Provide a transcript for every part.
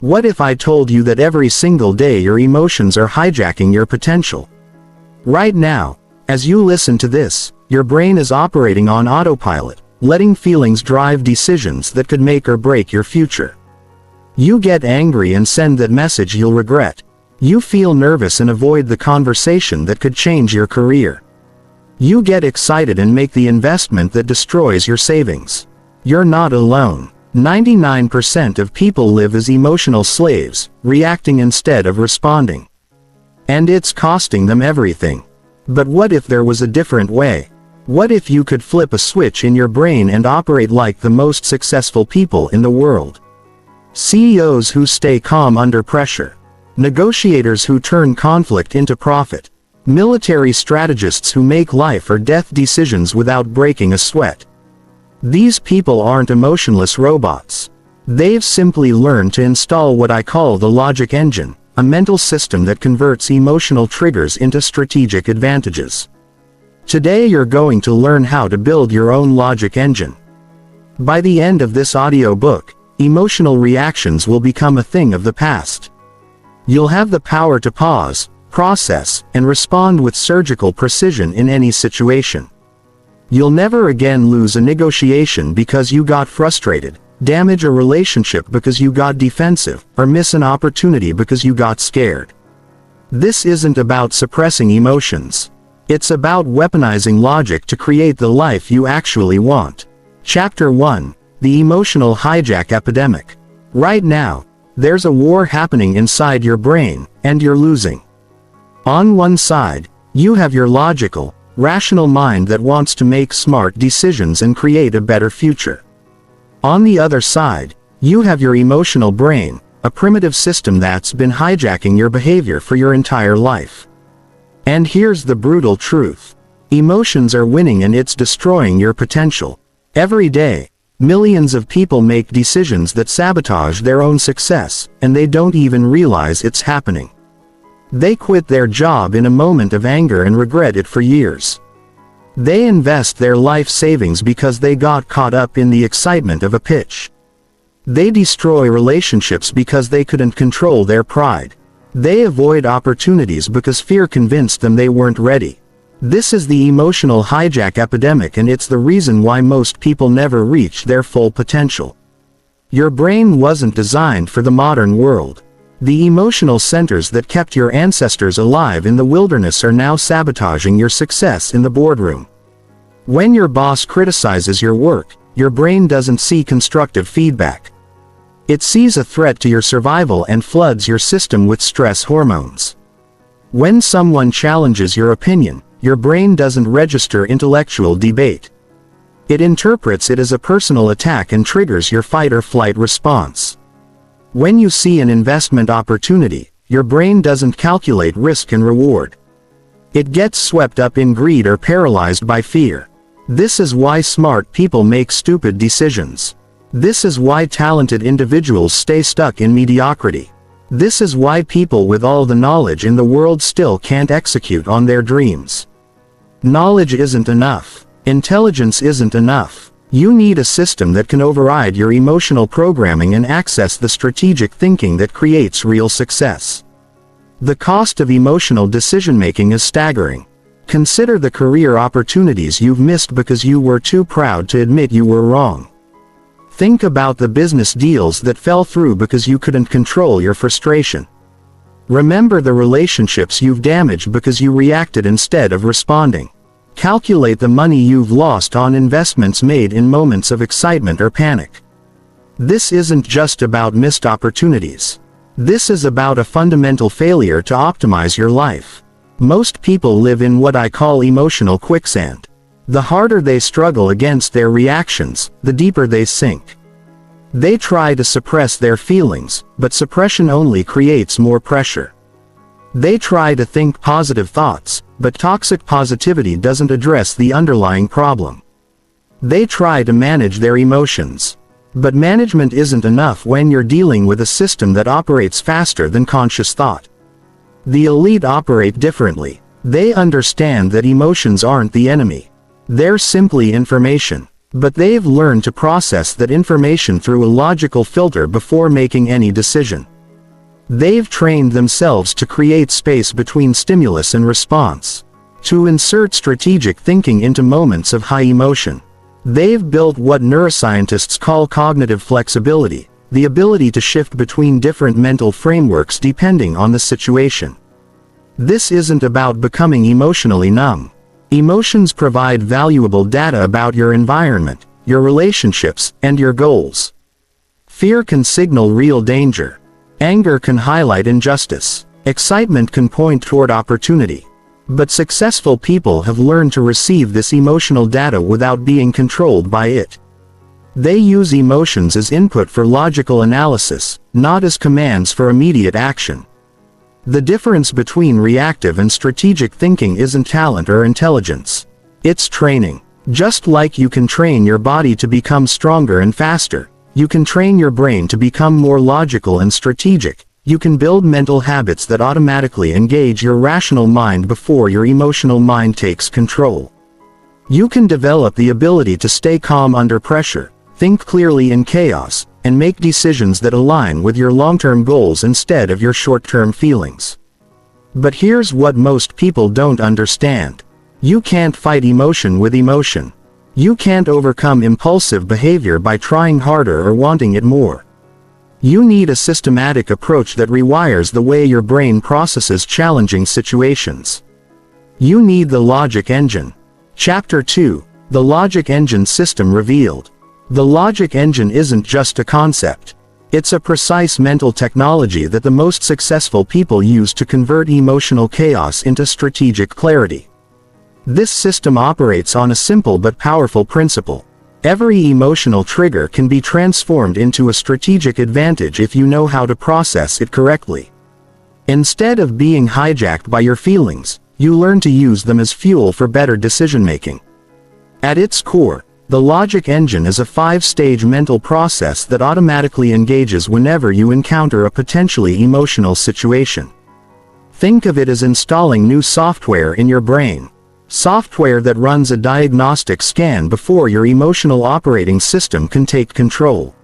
What if I told you that every single day your emotions are hijacking your potential? Right now, as you listen to this, your brain is operating on autopilot, letting feelings drive decisions that could make or break your future. You get angry and send that message you'll regret. You feel nervous and avoid the conversation that could change your career. You get excited and make the investment that destroys your savings. You're not alone. 99% of people live as emotional slaves, reacting instead of responding. And it's costing them everything. But what if there was a different way? What if you could flip a switch in your brain and operate like the most successful people in the world? CEOs who stay calm under pressure. Negotiators who turn conflict into profit. Military strategists who make life or death decisions without breaking a sweat. These people aren't emotionless robots. They've simply learned to install what I call the logic engine, a mental system that converts emotional triggers into strategic advantages. Today you're going to learn how to build your own logic engine. By the end of this audiobook, emotional reactions will become a thing of the past. You'll have the power to pause, process, and respond with surgical precision in any situation. You'll never again lose a negotiation because you got frustrated, damage a relationship because you got defensive, or miss an opportunity because you got scared. This isn't about suppressing emotions. It's about weaponizing logic to create the life you actually want. Chapter 1: The Emotional Hijack Epidemic. Right now, there's a war happening inside your brain, and you're losing. On one side, you have your logical, rational mind that wants to make smart decisions and create a better future. On the other side, you have your emotional brain, a primitive system that's been hijacking your behavior for your entire life. And here's the brutal truth. Emotions are winning and it's destroying your potential. Every day, millions of people make decisions that sabotage their own success, and they don't even realize it's happening. They quit their job in a moment of anger and regret it for years. They invest their life savings because they got caught up in the excitement of a pitch. They destroy relationships because they couldn't control their pride. They avoid opportunities because fear convinced them they weren't ready. This is the emotional hijack epidemic, and it's the reason why most people never reach their full potential. Your brain wasn't designed for the modern world. The emotional centers that kept your ancestors alive in the wilderness are now sabotaging your success in the boardroom. When your boss criticizes your work, your brain doesn't see constructive feedback. It sees a threat to your survival and floods your system with stress hormones. When someone challenges your opinion, your brain doesn't register intellectual debate. It interprets it as a personal attack and triggers your fight or flight response. When you see an investment opportunity, your brain doesn't calculate risk and reward. It gets swept up in greed or paralyzed by fear. This is why smart people make stupid decisions. This is why talented individuals stay stuck in mediocrity. This is why people with all the knowledge in the world still can't execute on their dreams. Knowledge isn't enough. Intelligence isn't enough. You need a system that can override your emotional programming and access the strategic thinking that creates real success. The cost of emotional decision-making is staggering. Consider the career opportunities you've missed because you were too proud to admit you were wrong. Think about the business deals that fell through because you couldn't control your frustration. Remember the relationships you've damaged because you reacted instead of responding. Calculate the money you've lost on investments made in moments of excitement or panic. This isn't just about missed opportunities. This is about a fundamental failure to optimize your life. Most people live in what I call emotional quicksand. The harder they struggle against their reactions, the deeper they sink. They try to suppress their feelings, but suppression only creates more pressure. They try to think positive thoughts, but toxic positivity doesn't address the underlying problem. They try to manage their emotions. But management isn't enough when you're dealing with a system that operates faster than conscious thought. The elite operate differently. They understand that emotions aren't the enemy. They're simply information. But they've learned to process that information through a logical filter before making any decision. They've trained themselves to create space between stimulus and response, to insert strategic thinking into moments of high emotion. They've built what neuroscientists call cognitive flexibility, the ability to shift between different mental frameworks depending on the situation. This isn't about becoming emotionally numb. Emotions provide valuable data about your environment, your relationships, and your goals. Fear can signal real danger. Anger can highlight injustice. Excitement can point toward opportunity. But successful people have learned to receive this emotional data without being controlled by it. They use emotions as input for logical analysis, not as commands for immediate action. The difference between reactive and strategic thinking isn't talent or intelligence. It's training. Just like you can train your body to become stronger and faster, you can train your brain to become more logical and strategic. You can build mental habits that automatically engage your rational mind before your emotional mind takes control. You can develop the ability to stay calm under pressure, think clearly in chaos, and make decisions that align with your long-term goals instead of your short-term feelings. But here's what most people don't understand. You can't fight emotion with emotion. You can't overcome impulsive behavior by trying harder or wanting it more. You need a systematic approach that rewires the way your brain processes challenging situations. You need the logic engine. Chapter 2, The Logic Engine System Revealed. The logic engine isn't just a concept. It's a precise mental technology that the most successful people use to convert emotional chaos into strategic clarity. This system operates on a simple but powerful principle. Every emotional trigger can be transformed into a strategic advantage if you know how to process it correctly. Instead of being hijacked by your feelings, you learn to use them as fuel for better decision-making. At its core, the logic engine is a 5-stage mental process that automatically engages whenever you encounter a potentially emotional situation. Think of it as installing new software in your brain. Software that runs a diagnostic scan before your emotional operating system can take control.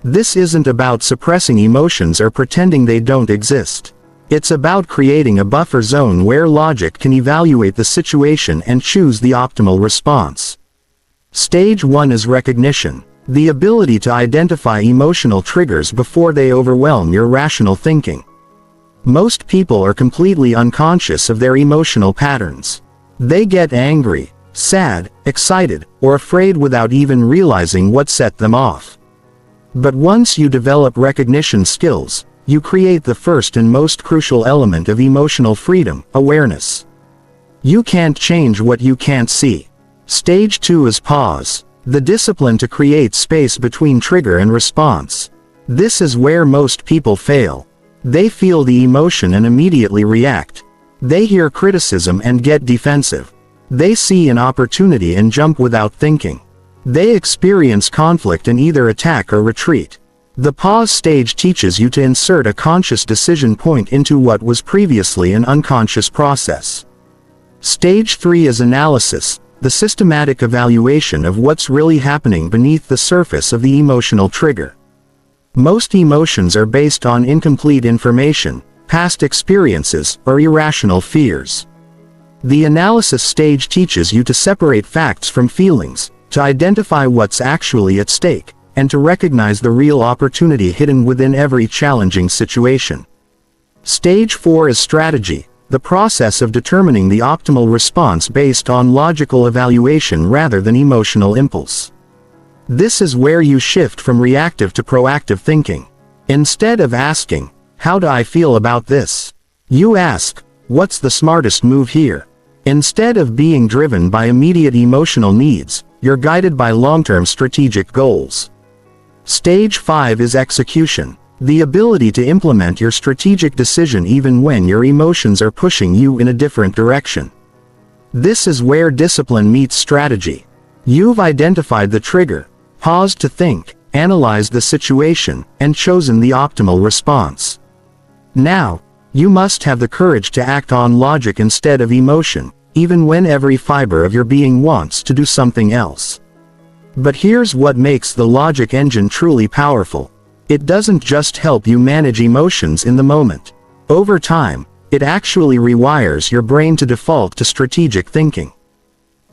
This isn't about suppressing emotions or pretending they don't exist. It's about creating a buffer zone where logic can evaluate the situation and choose the optimal response. Stage 1 is recognition, the ability to identify emotional triggers before they overwhelm your rational thinking. Most people are completely unconscious of their emotional patterns. They get angry, sad, excited, or afraid without even realizing what set them off. But once you develop recognition skills, you create the first and most crucial element of emotional freedom, awareness. You can't change what you can't see. Stage 2 is pause, the discipline to create space between trigger and response. This is where most people fail. They feel the emotion and immediately react. They hear criticism and get defensive. They see an opportunity and jump without thinking. They experience conflict and either attack or retreat. The pause stage teaches you to insert a conscious decision point into what was previously an unconscious process. Stage 3 is analysis, the systematic evaluation of what's really happening beneath the surface of the emotional trigger. Most emotions are based on incomplete information, past experiences, or irrational fears. The analysis stage teaches you to separate facts from feelings, to identify what's actually at stake, and to recognize the real opportunity hidden within every challenging situation. Stage 4 is strategy, the process of determining the optimal response based on logical evaluation rather than emotional impulse. This is where you shift from reactive to proactive thinking. Instead of asking, "How do I feel about this?" you ask, "What's the smartest move here?" Instead of being driven by immediate emotional needs, you're guided by long-term strategic goals. Stage 5 is execution, the ability to implement your strategic decision even when your emotions are pushing you in a different direction. This is where discipline meets strategy. You've identified the trigger, paused to think, analyzed the situation, and chosen the optimal response. Now, you must have the courage to act on logic instead of emotion, even when every fiber of your being wants to do something else. But here's what makes the logic engine truly powerful. It doesn't just help you manage emotions in the moment. Over time, it actually rewires your brain to default to strategic thinking.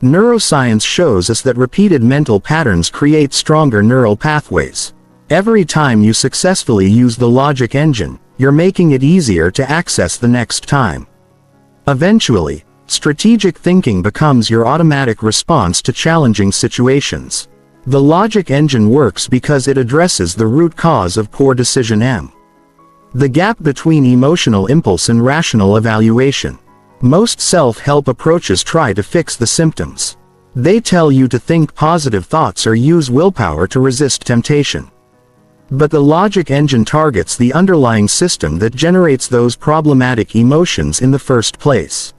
Neuroscience shows us that repeated mental patterns create stronger neural pathways. Every time you successfully use the logic engine, you're making it easier to access the next time. Eventually, strategic thinking becomes your automatic response to challenging situations. The logic engine works because it addresses the root cause of poor decision M. The gap between emotional impulse and rational evaluation. Most self-help approaches try to fix the symptoms. They tell you to think positive thoughts or use willpower to resist temptation. But the logic engine targets the underlying system that generates those problematic emotions in the first place.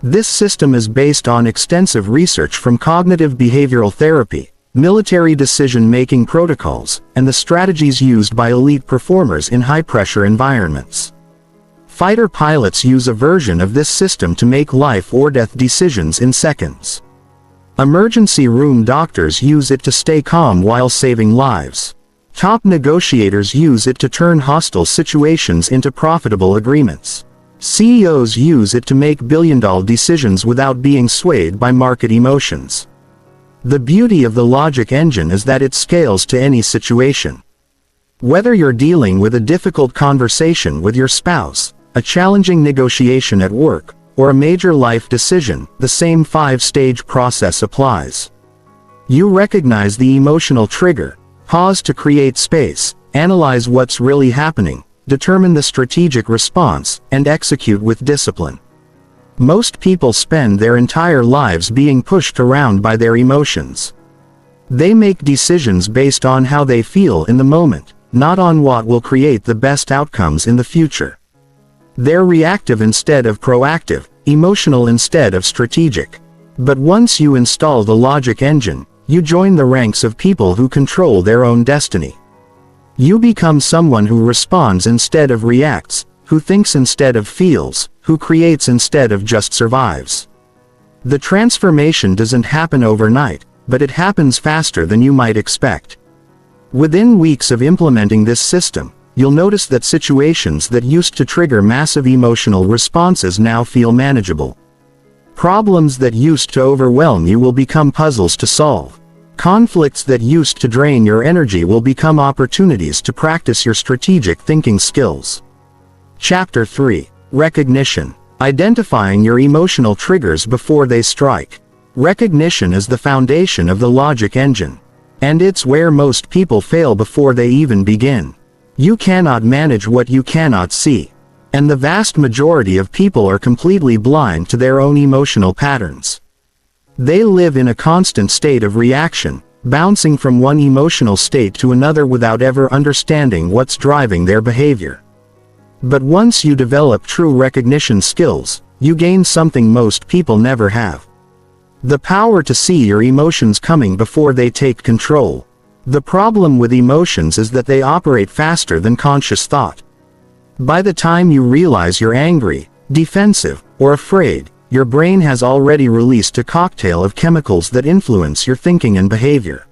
This system is based on extensive research from cognitive behavioral therapy, military decision-making protocols, and the strategies used by elite performers in high-pressure environments. Fighter pilots use a version of this system to make life-or-death decisions in seconds. Emergency room doctors use it to stay calm while saving lives. Top negotiators use it to turn hostile situations into profitable agreements. CEOs use it to make billion-dollar decisions without being swayed by market emotions. The beauty of the logic engine is that it scales to any situation. Whether you're dealing with a difficult conversation with your spouse, a challenging negotiation at work, or a major life decision, the same 5-stage process applies. You recognize the emotional trigger, pause to create space, analyze what's really happening, determine the strategic response, and execute with discipline. Most people spend their entire lives being pushed around by their emotions. They make decisions based on how they feel in the moment, not on what will create the best outcomes in the future. They're reactive instead of proactive, emotional instead of strategic. But once you install the logic engine, you join the ranks of people who control their own destiny. You become someone who responds instead of reacts, who thinks instead of feels, who creates instead of just survives. The transformation doesn't happen overnight, but it happens faster than you might expect. Within weeks of implementing this system, you'll notice that situations that used to trigger massive emotional responses now feel manageable. Problems that used to overwhelm you will become puzzles to solve. Conflicts that used to drain your energy will become opportunities to practice your strategic thinking skills. Chapter 3. Recognition. Identifying your emotional triggers before they strike. Recognition is the foundation of the logic engine. And it's where most people fail before they even begin. You cannot manage what you cannot see. And the vast majority of people are completely blind to their own emotional patterns. They live in a constant state of reaction, bouncing from one emotional state to another without ever understanding what's driving their behavior. But once you develop true recognition skills, you gain something most people never have. The power to see your emotions coming before they take control. The problem with emotions is that they operate faster than conscious thought. By the time you realize you're angry, defensive, or afraid, your brain has already released a cocktail of chemicals that influence your thinking and behavior.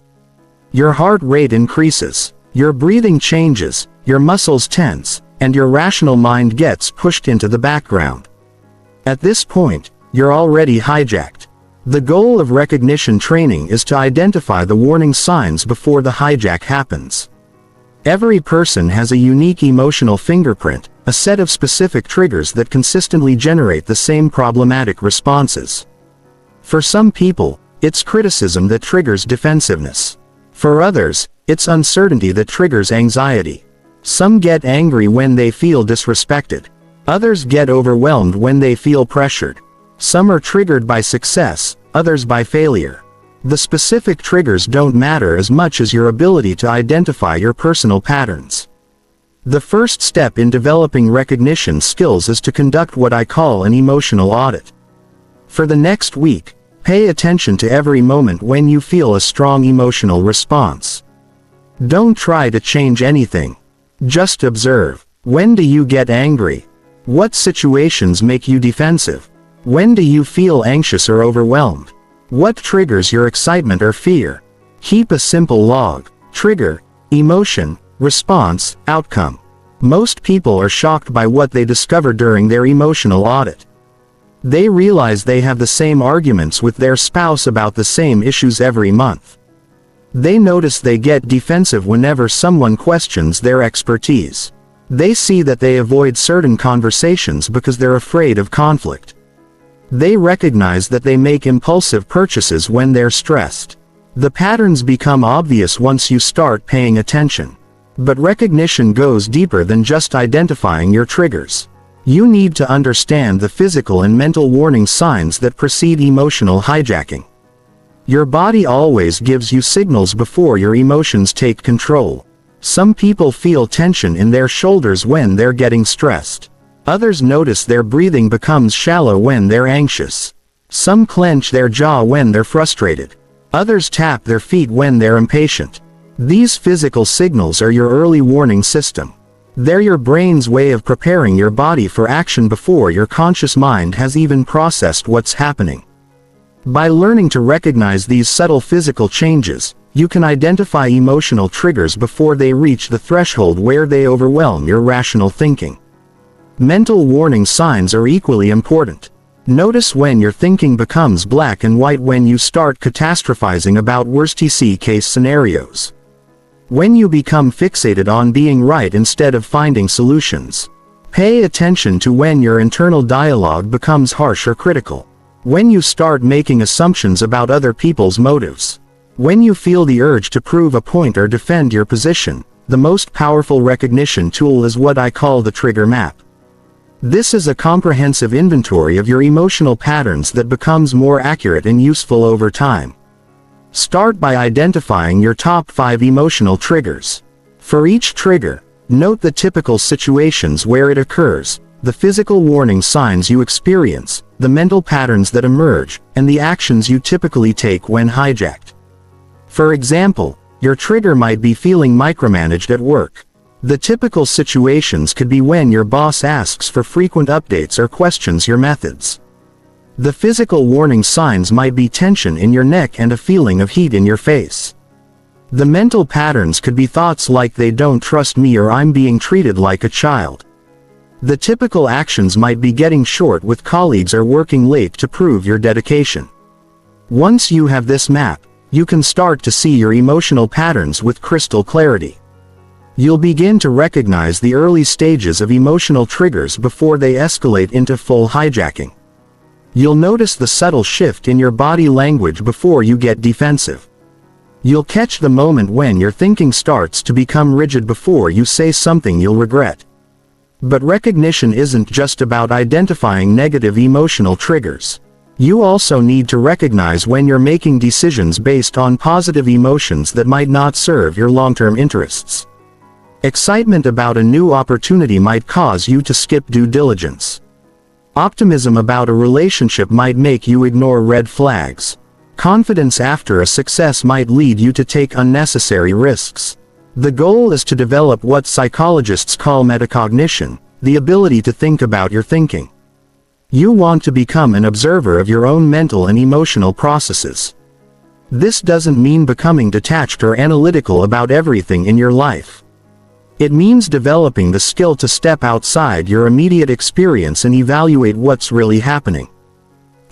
Your heart rate increases, your breathing changes, your muscles tense, and your rational mind gets pushed into the background. At this point, you're already hijacked. The goal of recognition training is to identify the warning signs before the hijack happens. Every person has a unique emotional fingerprint, a set of specific triggers that consistently generate the same problematic responses. For some people, it's criticism that triggers defensiveness. For others, it's uncertainty that triggers anxiety. Some get angry when they feel disrespected. Others get overwhelmed when they feel pressured. Some are triggered by success, others by failure. The specific triggers don't matter as much as your ability to identify your personal patterns. The first step in developing recognition skills is to conduct what I call an emotional audit. For the next week, pay attention to every moment when you feel a strong emotional response. Don't try to change anything. Just observe. When do you get angry? What situations make you defensive? When do you feel anxious or overwhelmed? What triggers your excitement or fear? Keep a simple log. Trigger, emotion, Response, outcome. Most people are shocked by what they discover during their emotional audit. They realize they have the same arguments with their spouse about the same issues every month. They notice they get defensive whenever someone questions their expertise. They see that they avoid certain conversations because they're afraid of conflict. They recognize that they make impulsive purchases when they're stressed. The patterns become obvious once you start paying attention. But recognition goes deeper than just identifying your triggers. You need to understand the physical and mental warning signs that precede emotional hijacking. Your body always gives you signals before your emotions take control. Some people feel tension in their shoulders when they're getting stressed. Others notice their breathing becomes shallow when they're anxious. Some clench their jaw when they're frustrated. Others tap their feet when they're impatient. These physical signals are your early warning system. They're your brain's way of preparing your body for action before your conscious mind has even processed what's happening. By learning to recognize these subtle physical changes, you can identify emotional triggers before they reach the threshold where they overwhelm your rational thinking. Mental warning signs are equally important. Notice when your thinking becomes black and white, when you start catastrophizing about worst-case scenarios. When you become fixated on being right instead of finding solutions. Pay attention to when your internal dialogue becomes harsh or critical. When you start making assumptions about other people's motives. When you feel the urge to prove a point or defend your position. The most powerful recognition tool is what I call the trigger map. This is a comprehensive inventory of your emotional patterns that becomes more accurate and useful over time. Start by identifying your top 5 emotional triggers. For each trigger, note the typical situations where it occurs, the physical warning signs you experience, the mental patterns that emerge, and the actions you typically take when hijacked. For example, your trigger might be feeling micromanaged at work. The typical situations could be when your boss asks for frequent updates or questions your methods. The physical warning signs might be tension in your neck and a feeling of heat in your face. The mental patterns could be thoughts like "they don't trust me" or "I'm being treated like a child." The typical actions might be getting short with colleagues or working late to prove your dedication. Once you have this map, you can start to see your emotional patterns with crystal clarity. You'll begin to recognize the early stages of emotional triggers before they escalate into full hijacking. You'll notice the subtle shift in your body language before you get defensive. You'll catch the moment when your thinking starts to become rigid before you say something you'll regret. But recognition isn't just about identifying negative emotional triggers. You also need to recognize when you're making decisions based on positive emotions that might not serve your long-term interests. Excitement about a new opportunity might cause you to skip due diligence. Optimism about a relationship might make you ignore red flags. Confidence after a success might lead you to take unnecessary risks. The goal is to develop what psychologists call metacognition, the ability to think about your thinking. You want to become an observer of your own mental and emotional processes. This doesn't mean becoming detached or analytical about everything in your life. It means developing the skill to step outside your immediate experience and evaluate what's really happening.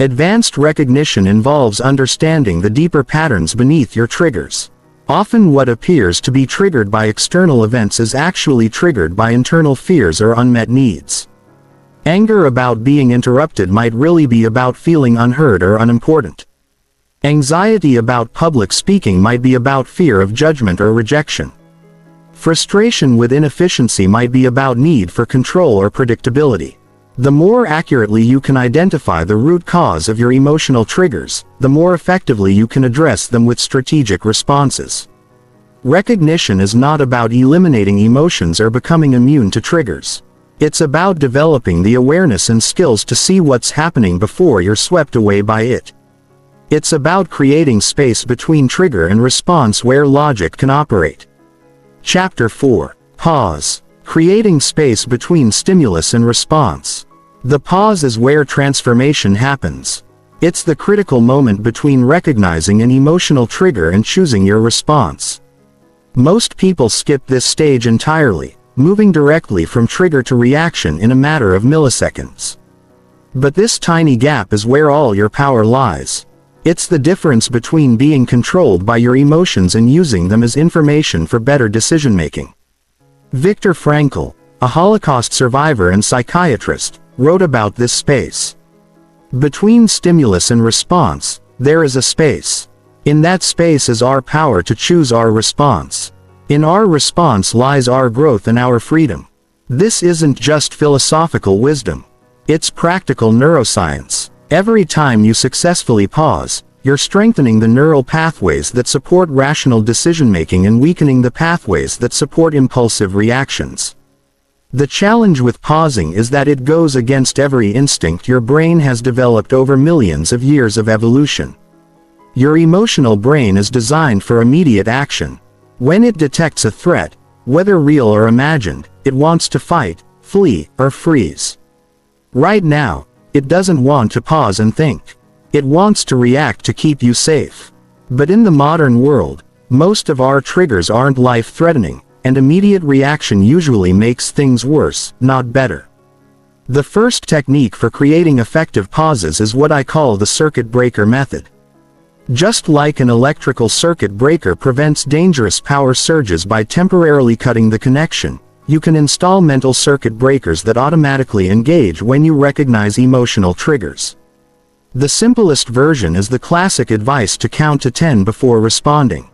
Advanced recognition involves understanding the deeper patterns beneath your triggers. Often what appears to be triggered by external events is actually triggered by internal fears or unmet needs. Anger about being interrupted might really be about feeling unheard or unimportant. Anxiety about public speaking might be about fear of judgment or rejection. Frustration with inefficiency might be about need for control or predictability. The more accurately you can identify the root cause of your emotional triggers, the more effectively you can address them with strategic responses. Recognition is not about eliminating emotions or becoming immune to triggers. It's about developing the awareness and skills to see what's happening before you're swept away by it. It's about creating space between trigger and response where logic can operate. Chapter 4. Pause. Creating space between stimulus and response. The pause is where transformation happens. It's the critical moment between recognizing an emotional trigger and choosing your response. Most people skip this stage entirely, moving directly from trigger to reaction in a matter of milliseconds. But this tiny gap is where all your power lies. It's the difference between being controlled by your emotions and using them as information for better decision-making. Viktor Frankl, a Holocaust survivor and psychiatrist, wrote about this space. Between stimulus and response, there is a space. In that space is our power to choose our response. In our response lies our growth and our freedom. This isn't just philosophical wisdom. It's practical neuroscience. Every time you successfully pause, you're strengthening the neural pathways that support rational decision-making and weakening the pathways that support impulsive reactions. The challenge with pausing is that it goes against every instinct your brain has developed over millions of years of evolution. Your emotional brain is designed for immediate action. When it detects a threat, whether real or imagined, it wants to fight, flee, or freeze. Right now, it doesn't want to pause and think. It wants to react to keep you safe. But in the modern world, most of our triggers aren't life-threatening, and immediate reaction usually makes things worse, not better. The first technique for creating effective pauses is what I call the circuit breaker method. Just like an electrical circuit breaker prevents dangerous power surges by temporarily cutting the connection, you can install mental circuit breakers that automatically engage when you recognize emotional triggers. The simplest version is the classic advice to count to 10 before responding.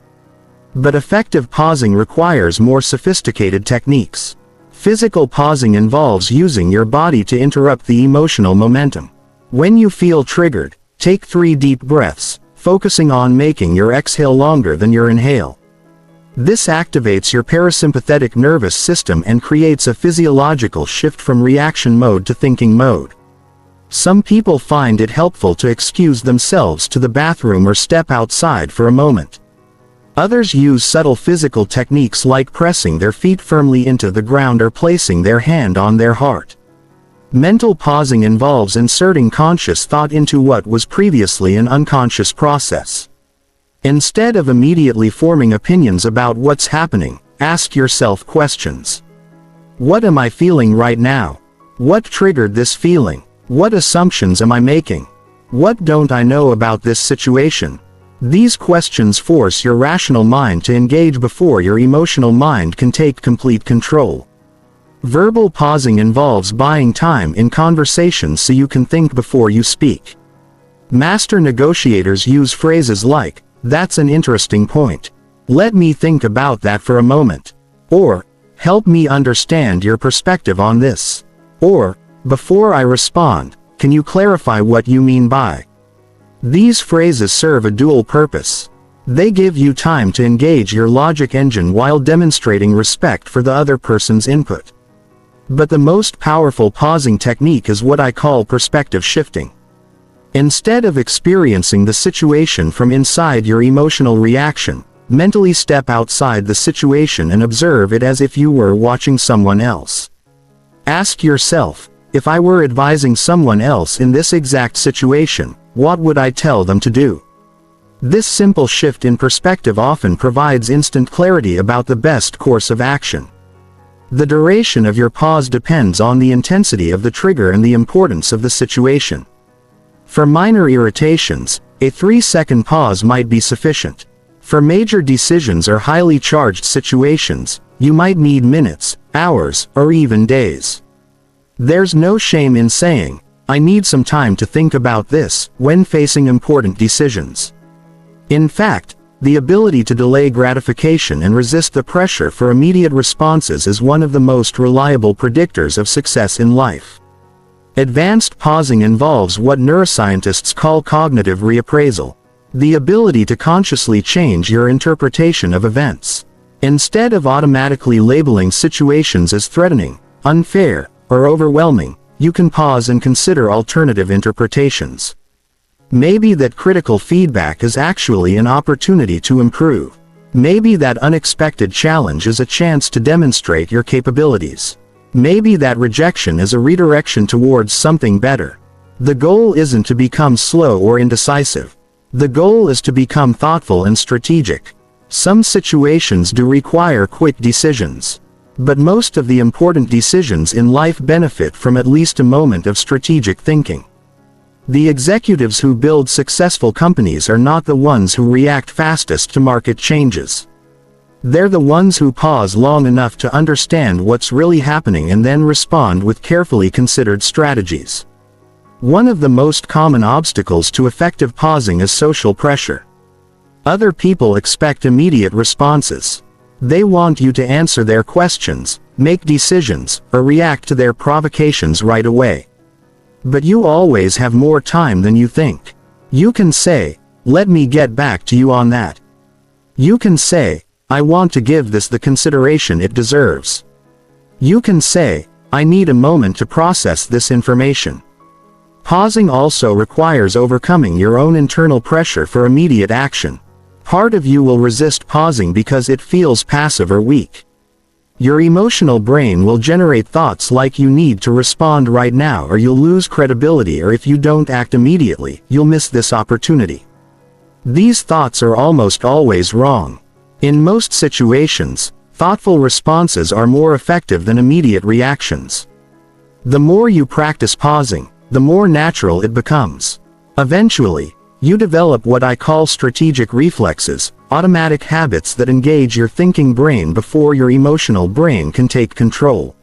But effective pausing requires more sophisticated techniques. Physical pausing involves using your body to interrupt the emotional momentum. When you feel triggered, take 3 deep breaths, focusing on making your exhale longer than your inhale. This activates your parasympathetic nervous system and creates a physiological shift from reaction mode to thinking mode. Some people find it helpful to excuse themselves to the bathroom or step outside for a moment. Others use subtle physical techniques like pressing their feet firmly into the ground or placing their hand on their heart. Mental pausing involves inserting conscious thought into what was previously an unconscious process. Instead of immediately forming opinions about what's happening, ask yourself questions. What am I feeling right now? What triggered this feeling? What assumptions am I making? What don't I know about this situation? These questions force your rational mind to engage before your emotional mind can take complete control. Verbal pausing involves buying time in conversations so you can think before you speak. Master negotiators use phrases like, "That's an interesting point. Let me think about that for a moment." Or, "Help me understand your perspective on this." Or, "Before I respond, can you clarify what you mean by?" These phrases serve a dual purpose. They give you time to engage your logic engine while demonstrating respect for the other person's input. But the most powerful pausing technique is what I call perspective shifting. Instead of experiencing the situation from inside your emotional reaction, mentally step outside the situation and observe it as if you were watching someone else. Ask yourself, if I were advising someone else in this exact situation, what would I tell them to do? This simple shift in perspective often provides instant clarity about the best course of action. The duration of your pause depends on the intensity of the trigger and the importance of the situation. For minor irritations, a 3-second pause might be sufficient. For major decisions or highly charged situations, you might need minutes, hours, or even days. There's no shame in saying, "I need some time to think about this," when facing important decisions. In fact, the ability to delay gratification and resist the pressure for immediate responses is one of the most reliable predictors of success in life. Advanced pausing involves what neuroscientists call cognitive reappraisal, the ability to consciously change your interpretation of events. Instead of automatically labeling situations as threatening, unfair, or overwhelming, you can pause and consider alternative interpretations. Maybe that critical feedback is actually an opportunity to improve. Maybe that unexpected challenge is a chance to demonstrate your capabilities. Maybe that rejection is a redirection towards something better. The goal isn't to become slow or indecisive. The goal is to become thoughtful and strategic. Some situations do require quick decisions. But most of the important decisions in life benefit from at least a moment of strategic thinking. The executives who build successful companies are not the ones who react fastest to market changes. They're the ones who pause long enough to understand what's really happening and then respond with carefully considered strategies. One of the most common obstacles to effective pausing is social pressure. Other people expect immediate responses. They want you to answer their questions, make decisions, or react to their provocations right away. But you always have more time than you think. You can say, "Let me get back to you on that." You can say, "I want to give this the consideration it deserves." You can say, "I need a moment to process this information." Pausing also requires overcoming your own internal pressure for immediate action. Part of you will resist pausing because it feels passive or weak. Your emotional brain will generate thoughts like you need to respond right now or you'll lose credibility, or if you don't act immediately, you'll miss this opportunity. These thoughts are almost always wrong. In most situations, thoughtful responses are more effective than immediate reactions. The more you practice pausing, the more natural it becomes. Eventually, you develop what I call strategic reflexes, automatic habits that engage your thinking brain before your emotional brain can take control.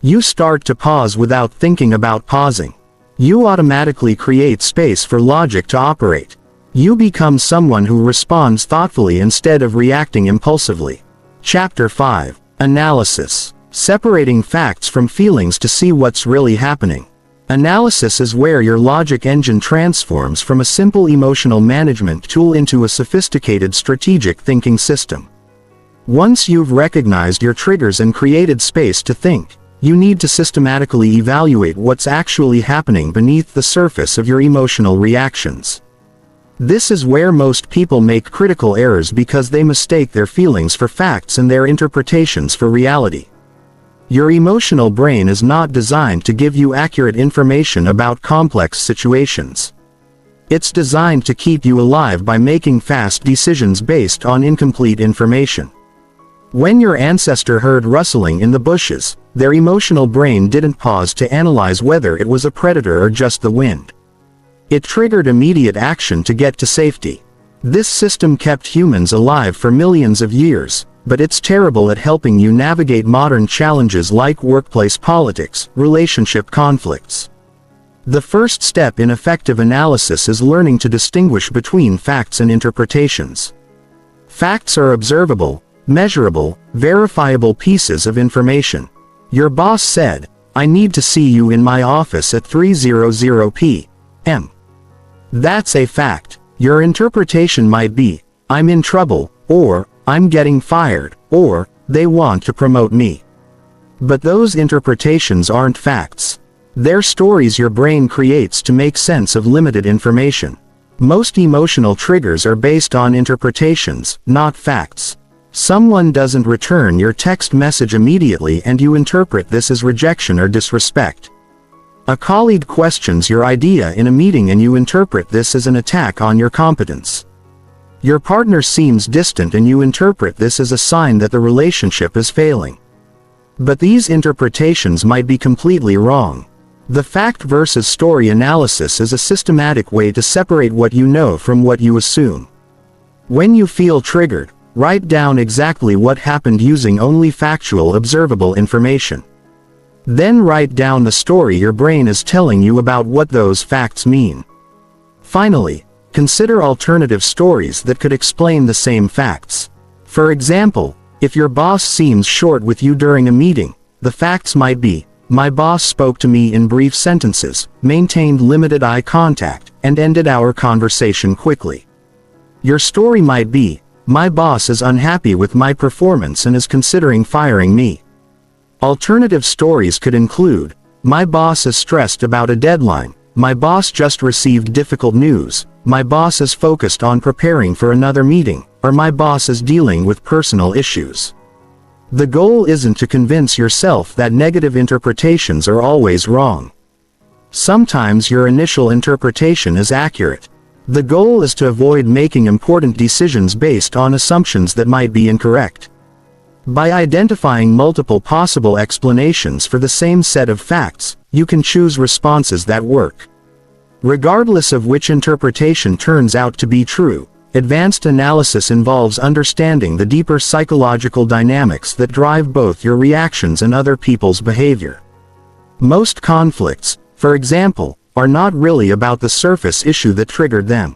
You start to pause without thinking about pausing. You automatically create space for logic to operate. You become someone who responds thoughtfully instead of reacting impulsively. Chapter 5. Analysis. Separating facts from feelings to see what's really happening. Analysis is where your logic engine transforms from a simple emotional management tool into a sophisticated strategic thinking system. Once you've recognized your triggers and created space to think, you need to systematically evaluate what's actually happening beneath the surface of your emotional reactions. This is where most people make critical errors because they mistake their feelings for facts and their interpretations for reality. Your emotional brain is not designed to give you accurate information about complex situations. It's designed to keep you alive by making fast decisions based on incomplete information. When your ancestor heard rustling in the bushes, their emotional brain didn't pause to analyze whether it was a predator or just the wind. It triggered immediate action to get to safety. This system kept humans alive for millions of years, but it's terrible at helping you navigate modern challenges like workplace politics, relationship conflicts. The first step in effective analysis is learning to distinguish between facts and interpretations. Facts are observable, measurable, verifiable pieces of information. Your boss said, "I need to see you in my office at 3:00 p.m." That's a fact. Your interpretation might be, "I'm in trouble," or "I'm getting fired," or "they want to promote me." But those interpretations aren't facts. They're stories your brain creates to make sense of limited information. Most emotional triggers are based on interpretations, not facts. Someone doesn't return your text message immediately and you interpret this as rejection or disrespect. A colleague questions your idea in a meeting and you interpret this as an attack on your competence. Your partner seems distant and you interpret this as a sign that the relationship is failing. But these interpretations might be completely wrong. The fact versus story analysis is a systematic way to separate what you know from what you assume. When you feel triggered, write down exactly what happened using only factual, observable information. Then write down the story your brain is telling you about what those facts mean. Finally, consider alternative stories that could explain the same facts. For example, if your boss seems short with you during a meeting, the facts might be, "My boss spoke to me in brief sentences, maintained limited eye contact, and ended our conversation quickly." Your story might be, "My boss is unhappy with my performance and is considering firing me." Alternative stories could include, "My boss is stressed about a deadline," "My boss just received difficult news," "My boss is focused on preparing for another meeting," or "My boss is dealing with personal issues." The goal isn't to convince yourself that negative interpretations are always wrong. Sometimes your initial interpretation is accurate. The goal is to avoid making important decisions based on assumptions that might be incorrect. By identifying multiple possible explanations for the same set of facts, you can choose responses that work. Regardless of which interpretation turns out to be true, advanced analysis involves understanding the deeper psychological dynamics that drive both your reactions and other people's behavior. Most conflicts, for example, are not really about the surface issue that triggered them.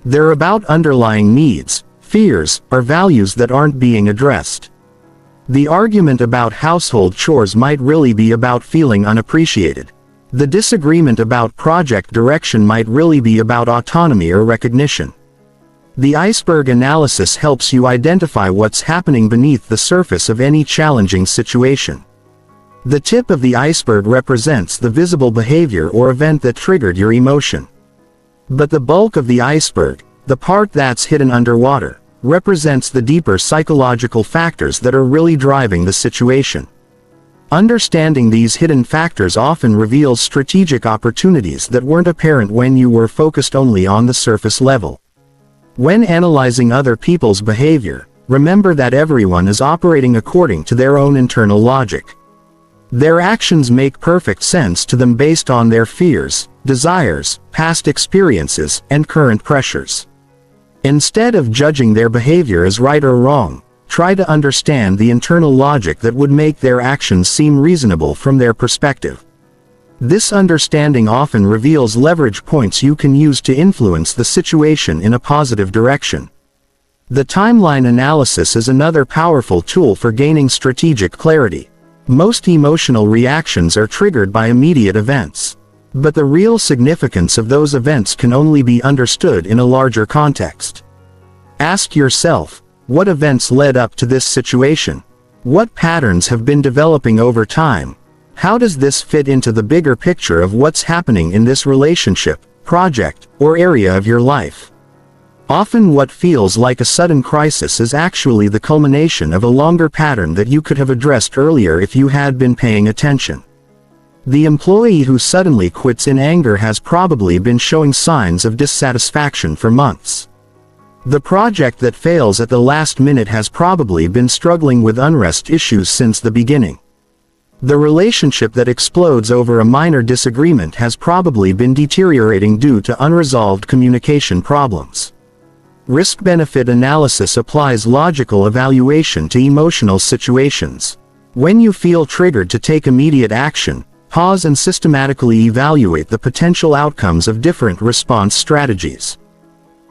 They're about underlying needs, fears, or values that aren't being addressed. The argument about household chores might really be about feeling unappreciated. The disagreement about project direction might really be about autonomy or recognition. The iceberg analysis helps you identify what's happening beneath the surface of any challenging situation. The tip of the iceberg represents the visible behavior or event that triggered your emotion. But the bulk of the iceberg, the part that's hidden underwater, represents the deeper psychological factors that are really driving the situation. Understanding these hidden factors often reveals strategic opportunities that weren't apparent when you were focused only on the surface level. When analyzing other people's behavior, remember that everyone is operating according to their own internal logic. Their actions make perfect sense to them based on their fears, desires, past experiences, and current pressures. Instead of judging their behavior as right or wrong, try to understand the internal logic that would make their actions seem reasonable from their perspective. This understanding often reveals leverage points you can use to influence the situation in a positive direction. The timeline analysis is another powerful tool for gaining strategic clarity. Most emotional reactions are triggered by immediate events. But the real significance of those events can only be understood in a larger context. Ask yourself, what events led up to this situation? What patterns have been developing over time? How does this fit into the bigger picture of what's happening in this relationship, project, or area of your life? Often what feels like a sudden crisis is actually the culmination of a longer pattern that you could have addressed earlier if you had been paying attention. The employee who suddenly quits in anger has probably been showing signs of dissatisfaction for months. The project that fails at the last minute has probably been struggling with unrest issues since the beginning. The relationship that explodes over a minor disagreement has probably been deteriorating due to unresolved communication problems. Risk-benefit analysis applies logical evaluation to emotional situations. When you feel triggered to take immediate action, pause and systematically evaluate the potential outcomes of different response strategies.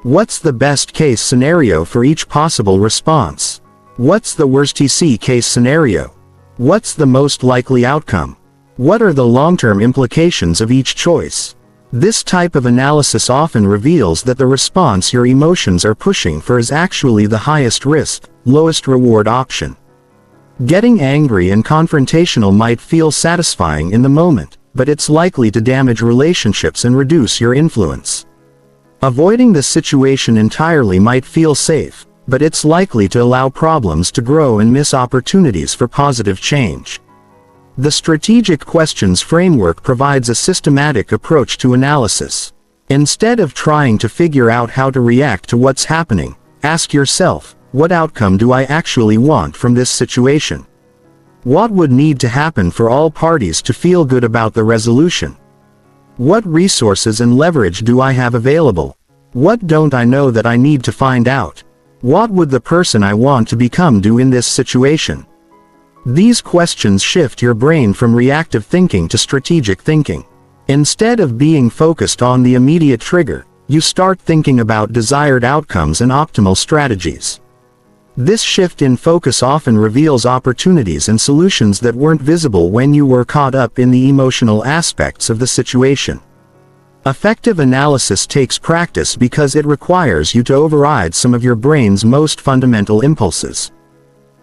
What's the best-case scenario for each possible response? What's the worst-case scenario? What's the most likely outcome? What are the long-term implications of each choice? This type of analysis often reveals that the response your emotions are pushing for is actually the highest risk, lowest reward option. Getting angry and confrontational might feel satisfying in the moment, but it's likely to damage relationships and reduce your influence. Avoiding the situation entirely might feel safe, but it's likely to allow problems to grow and miss opportunities for positive change. The strategic questions framework provides a systematic approach to analysis. Instead of trying to figure out how to react to what's happening, ask yourself, what outcome do I actually want from this situation? What would need to happen for all parties to feel good about the resolution? What resources and leverage do I have available? What don't I know that I need to find out? What would the person I want to become do in this situation? These questions shift your brain from reactive thinking to strategic thinking. Instead of being focused on the immediate trigger, you start thinking about desired outcomes and optimal strategies. This shift in focus often reveals opportunities and solutions that weren't visible when you were caught up in the emotional aspects of the situation. Effective analysis takes practice because it requires you to override some of your brain's most fundamental impulses.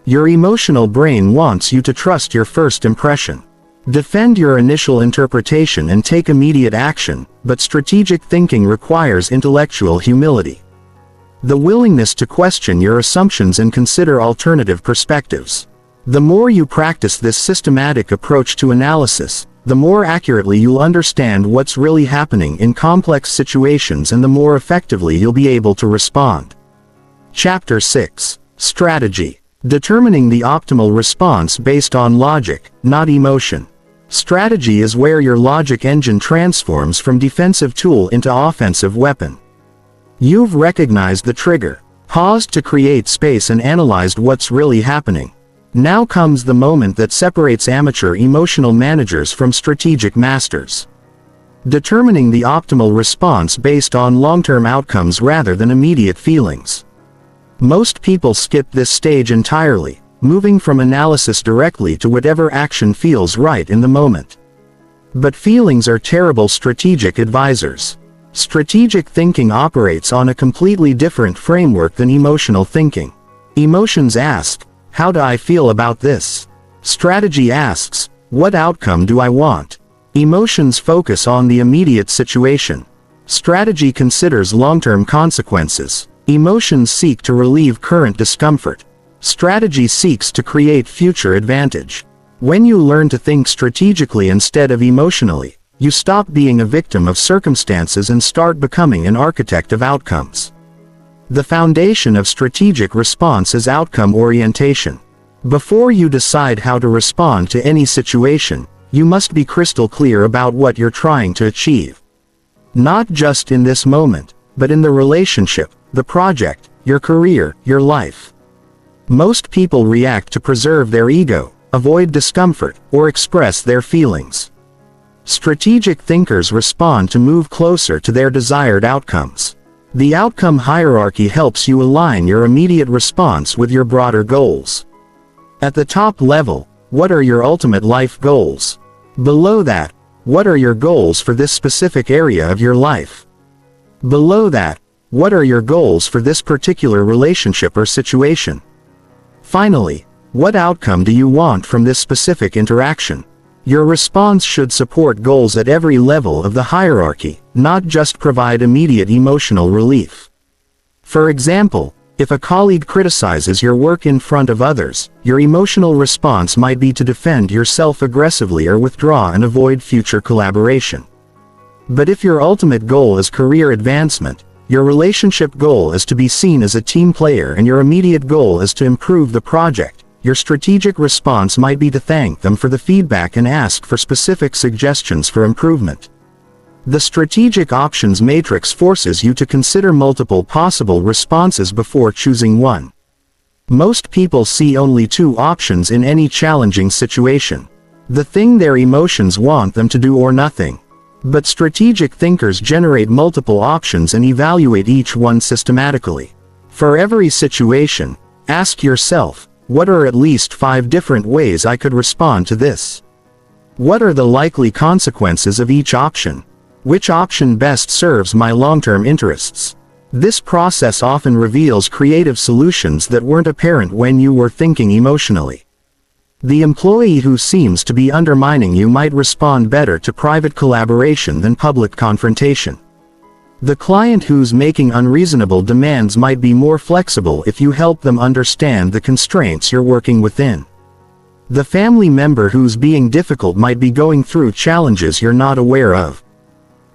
Your emotional brain wants you to trust your first impression. Defend your initial interpretation and take immediate action, but strategic thinking requires intellectual humility. The willingness to question your assumptions and consider alternative perspectives. The more you practice this systematic approach to analysis, the more accurately you'll understand what's really happening in complex situations and the more effectively you'll be able to respond. Chapter 6. Strategy. Determining the optimal response based on logic, not emotion. Strategy is where your logic engine transforms from defensive tool into offensive weapon. You've recognized the trigger, paused to create space and analyzed what's really happening. Now comes the moment that separates amateur emotional managers from strategic masters. Determining the optimal response based on long-term outcomes rather than immediate feelings. Most people skip this stage entirely, moving from analysis directly to whatever action feels right in the moment. But feelings are terrible strategic advisors. Strategic thinking operates on a completely different framework than emotional thinking. Emotions ask, how do I feel about this? Strategy asks, what outcome do I want? Emotions focus on the immediate situation. Strategy considers long-term consequences. Emotions seek to relieve current discomfort. Strategy seeks to create future advantage. When you learn to think strategically instead of emotionally, you stop being a victim of circumstances and start becoming an architect of outcomes. The foundation of strategic response is outcome orientation. Before you decide how to respond to any situation, you must be crystal clear about what you're trying to achieve. Not just in this moment, but in the relationship, the project, your career, your life. Most people react to preserve their ego, avoid discomfort, or express their feelings. Strategic thinkers respond to move closer to their desired outcomes. The outcome hierarchy helps you align your immediate response with your broader goals. At the top level, what are your ultimate life goals? Below that, what are your goals for this specific area of your life? Below that, what are your goals for this particular relationship or situation? Finally, what outcome do you want from this specific interaction? Your response should support goals at every level of the hierarchy, not just provide immediate emotional relief. For example, if a colleague criticizes your work in front of others, your emotional response might be to defend yourself aggressively or withdraw and avoid future collaboration. But if your ultimate goal is career advancement, your relationship goal is to be seen as a team player and your immediate goal is to improve the project, your strategic response might be to thank them for the feedback and ask for specific suggestions for improvement. The strategic options matrix forces you to consider multiple possible responses before choosing one. Most people see only two options in any challenging situation: the thing their emotions want them to do or nothing. But strategic thinkers generate multiple options and evaluate each one systematically. For every situation, ask yourself, what are at least 5 different ways I could respond to this? What are the likely consequences of each option? Which option best serves my long-term interests? This process often reveals creative solutions that weren't apparent when you were thinking emotionally. The employee who seems to be undermining you might respond better to private collaboration than public confrontation. The client who's making unreasonable demands might be more flexible if you help them understand the constraints you're working within. The family member who's being difficult might be going through challenges you're not aware of.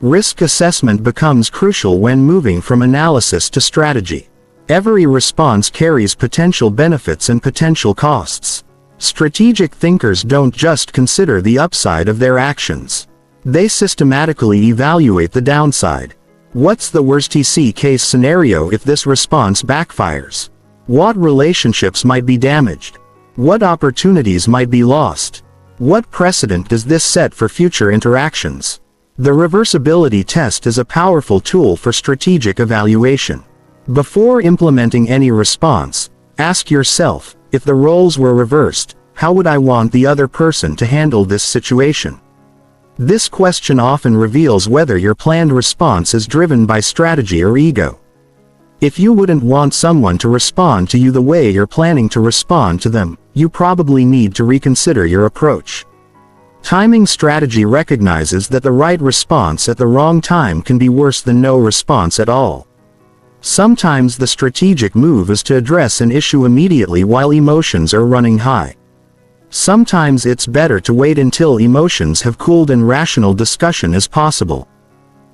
Risk assessment becomes crucial when moving from analysis to strategy. Every response carries potential benefits and potential costs. Strategic thinkers don't just consider the upside of their actions. They systematically evaluate the downside. What's the worst-case scenario if this response backfires? What relationships might be damaged? What opportunities might be lost? What precedent does this set for future interactions? The reversibility test is a powerful tool for strategic evaluation. Before implementing any response, ask yourself, if the roles were reversed, how would I want the other person to handle this situation? This question often reveals whether your planned response is driven by strategy or ego. If you wouldn't want someone to respond to you the way you're planning to respond to them, you probably need to reconsider your approach. Timing strategy recognizes that the right response at the wrong time can be worse than no response at all. Sometimes the strategic move is to address an issue immediately while emotions are running high. Sometimes it's better to wait until emotions have cooled and rational discussion is possible.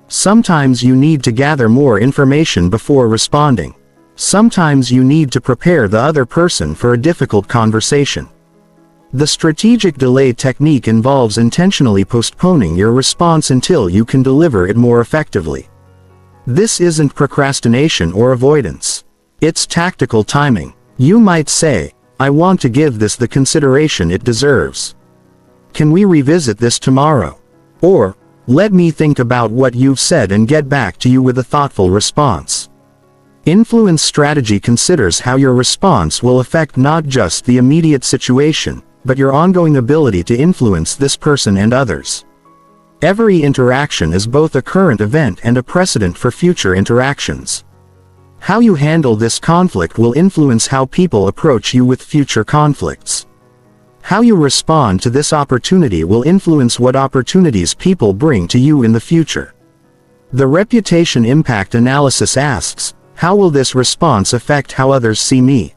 Sometimes you need to gather more information before responding. Sometimes you need to prepare the other person for a difficult conversation. The strategic delay technique involves intentionally postponing your response until you can deliver it more effectively. This isn't procrastination or avoidance. It's tactical timing. You might say, "I want to give this the consideration it deserves. Can we revisit this tomorrow?" Or, "Let me think about what you've said and get back to you with a thoughtful response." Influence strategy considers how your response will affect not just the immediate situation, but your ongoing ability to influence this person and others. Every interaction is both a current event and a precedent for future interactions. How you handle this conflict will influence how people approach you with future conflicts. How you respond to this opportunity will influence what opportunities people bring to you in the future. The reputation impact analysis asks, how will this response affect how others see me?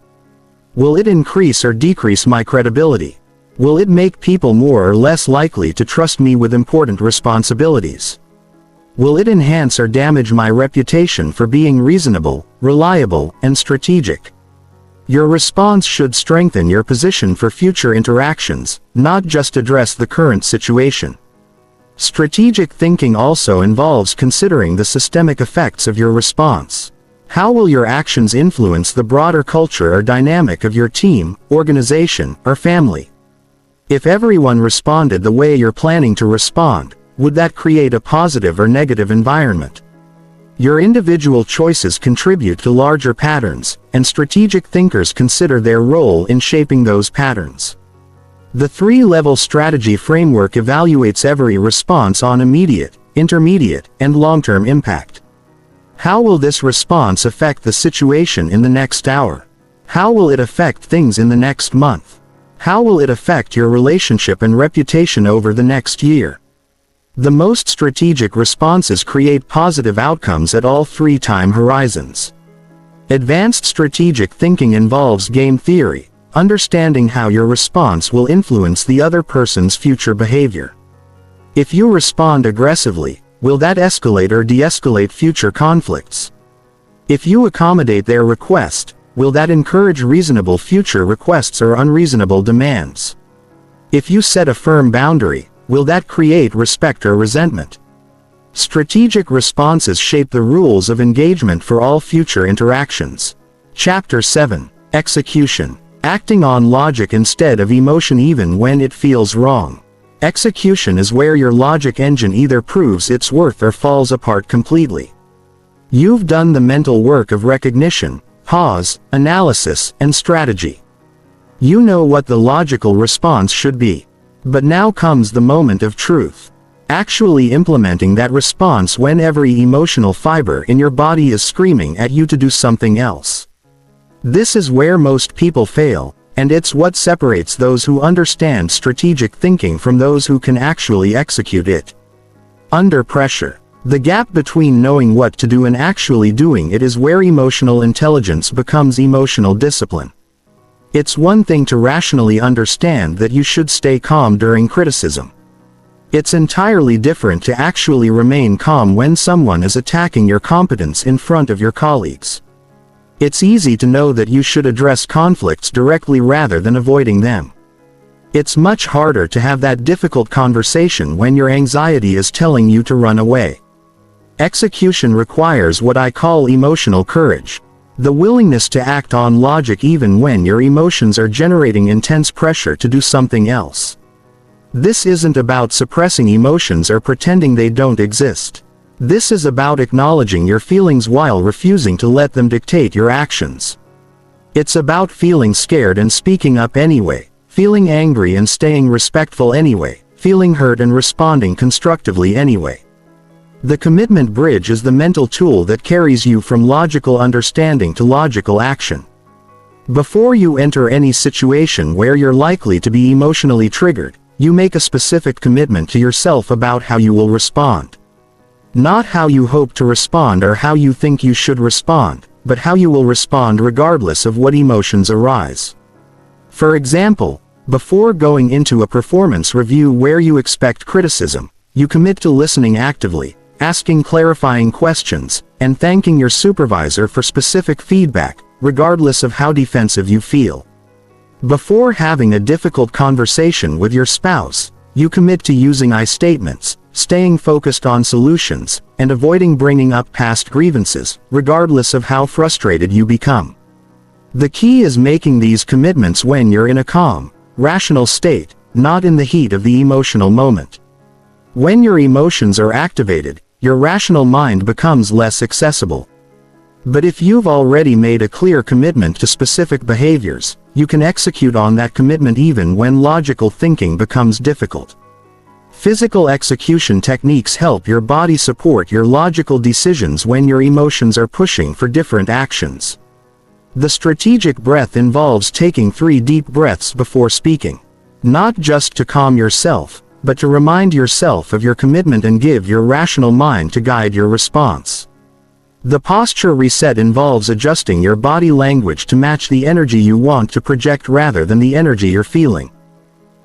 Will it increase or decrease my credibility? Will it make people more or less likely to trust me with important responsibilities? Will it enhance or damage my reputation for being reasonable, reliable, and strategic? Your response should strengthen your position for future interactions, not just address the current situation. Strategic thinking also involves considering the systemic effects of your response. How will your actions influence the broader culture or dynamic of your team, organization, or family? If everyone responded the way you're planning to respond, would that create a positive or negative environment? Your individual choices contribute to larger patterns, and strategic thinkers consider their role in shaping those patterns. The three-level strategy framework evaluates every response on immediate, intermediate, and long-term impact. How will this response affect the situation in the next hour? How will it affect things in the next month? How will it affect your relationship and reputation over the next year? The most strategic responses create positive outcomes at all three time horizons. Advanced strategic thinking involves game theory, understanding how your response will influence the other person's future behavior. If you respond aggressively, will that escalate or de-escalate future conflicts? If you accommodate their request, will that encourage reasonable future requests or unreasonable demands? If you set a firm boundary, will that create respect or resentment? Strategic responses shape the rules of engagement for all future interactions. Chapter 7. Execution. Acting on logic instead of emotion even when it feels wrong. Execution is where your logic engine either proves its worth or falls apart completely. You've done the mental work of recognition, pause, analysis, and strategy. You know what the logical response should be. But now comes the moment of truth. Actually implementing that response when every emotional fiber in your body is screaming at you to do something else. This is where most people fail, and it's what separates those who understand strategic thinking from those who can actually execute it. Under pressure. The gap between knowing what to do and actually doing it is where emotional intelligence becomes emotional discipline. It's one thing to rationally understand that you should stay calm during criticism. It's entirely different to actually remain calm when someone is attacking your competence in front of your colleagues. It's easy to know that you should address conflicts directly rather than avoiding them. It's much harder to have that difficult conversation when your anxiety is telling you to run away. Execution requires what I call emotional courage. The willingness to act on logic even when your emotions are generating intense pressure to do something else. This isn't about suppressing emotions or pretending they don't exist. This is about acknowledging your feelings while refusing to let them dictate your actions. It's about feeling scared and speaking up anyway, feeling angry and staying respectful anyway, feeling hurt and responding constructively anyway. The commitment bridge is the mental tool that carries you from logical understanding to logical action. Before you enter any situation where you're likely to be emotionally triggered, you make a specific commitment to yourself about how you will respond. Not how you hope to respond or how you think you should respond, but how you will respond regardless of what emotions arise. For example, Before going into a performance review where you expect criticism, you commit to listening actively, asking clarifying questions, and thanking your supervisor for specific feedback, regardless of how defensive you feel. Before having a difficult conversation with your spouse, you commit to using I statements, staying focused on solutions, and avoiding bringing up past grievances, regardless of how frustrated you become. The key is making these commitments when you're in a calm, rational state, not in the heat of the emotional moment. When your emotions are activated, your rational mind becomes less accessible. But if you've already made a clear commitment to specific behaviors, you can execute on that commitment even when logical thinking becomes difficult. Physical execution techniques help your body support your logical decisions when your emotions are pushing for different actions. The strategic breath involves taking 3 deep breaths before speaking. Not just to calm yourself, but to remind yourself of your commitment and give your rational mind to guide your response. The posture reset involves adjusting your body language to match the energy you want to project rather than the energy you're feeling.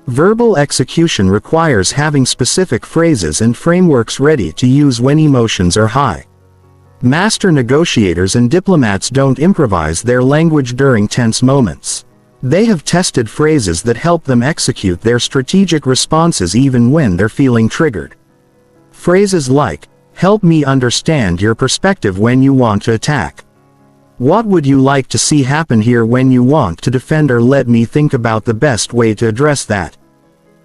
Verbal execution requires having specific phrases and frameworks ready to use when emotions are high. Master negotiators and diplomats don't improvise their language during tense moments. They have tested phrases that help them execute their strategic responses even when they're feeling triggered. Phrases like, "Help me understand your perspective when you want to attack." "What would you like to see happen here when you want to defend?" or "Let me think about the best way to address that."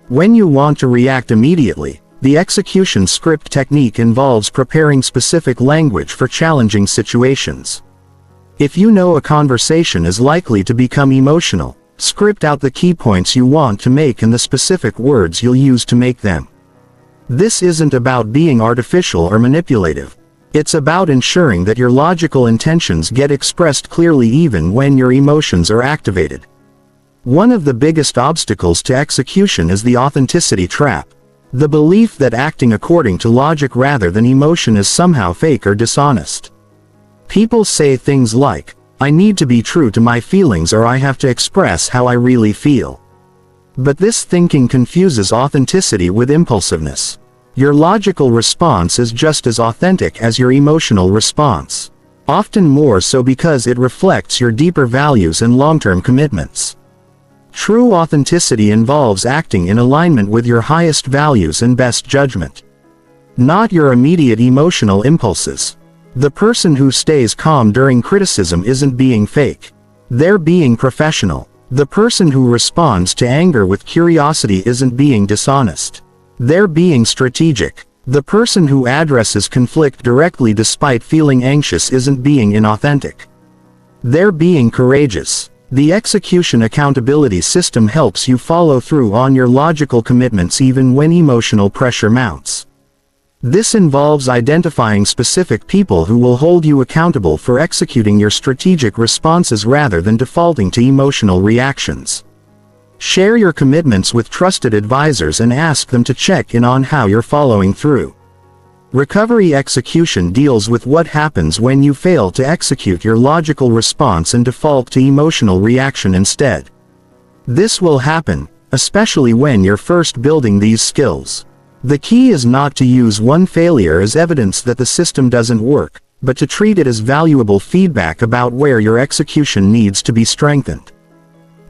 When you want to react immediately, the execution script technique involves preparing specific language for challenging situations. If you know a conversation is likely to become emotional, script out the key points you want to make and the specific words you'll use to make them. This isn't about being artificial or manipulative. It's about ensuring that your logical intentions get expressed clearly even when your emotions are activated. One of the biggest obstacles to execution is the authenticity trap. The belief that acting according to logic rather than emotion is somehow fake or dishonest. People say things like, "I need to be true to my feelings," or "I have to express how I really feel." But this thinking confuses authenticity with impulsiveness. Your logical response is just as authentic as your emotional response. Often more so because it reflects your deeper values and long-term commitments. True authenticity involves acting in alignment with your highest values and best judgment. Not your immediate emotional impulses. The person who stays calm during criticism isn't being fake. They're being professional. The person who responds to anger with curiosity isn't being dishonest. They're being strategic. The person who addresses conflict directly despite feeling anxious isn't being inauthentic. They're being courageous. The execution accountability system helps you follow through on your logical commitments even when emotional pressure mounts. This involves identifying specific people who will hold you accountable for executing your strategic responses rather than defaulting to emotional reactions. Share your commitments with trusted advisors and ask them to check in on how you're following through. Recovery execution deals with what happens when you fail to execute your logical response and default to emotional reaction instead. This will happen, especially when you're first building these skills. The key is not to use one failure as evidence that the system doesn't work, but to treat it as valuable feedback about where your execution needs to be strengthened.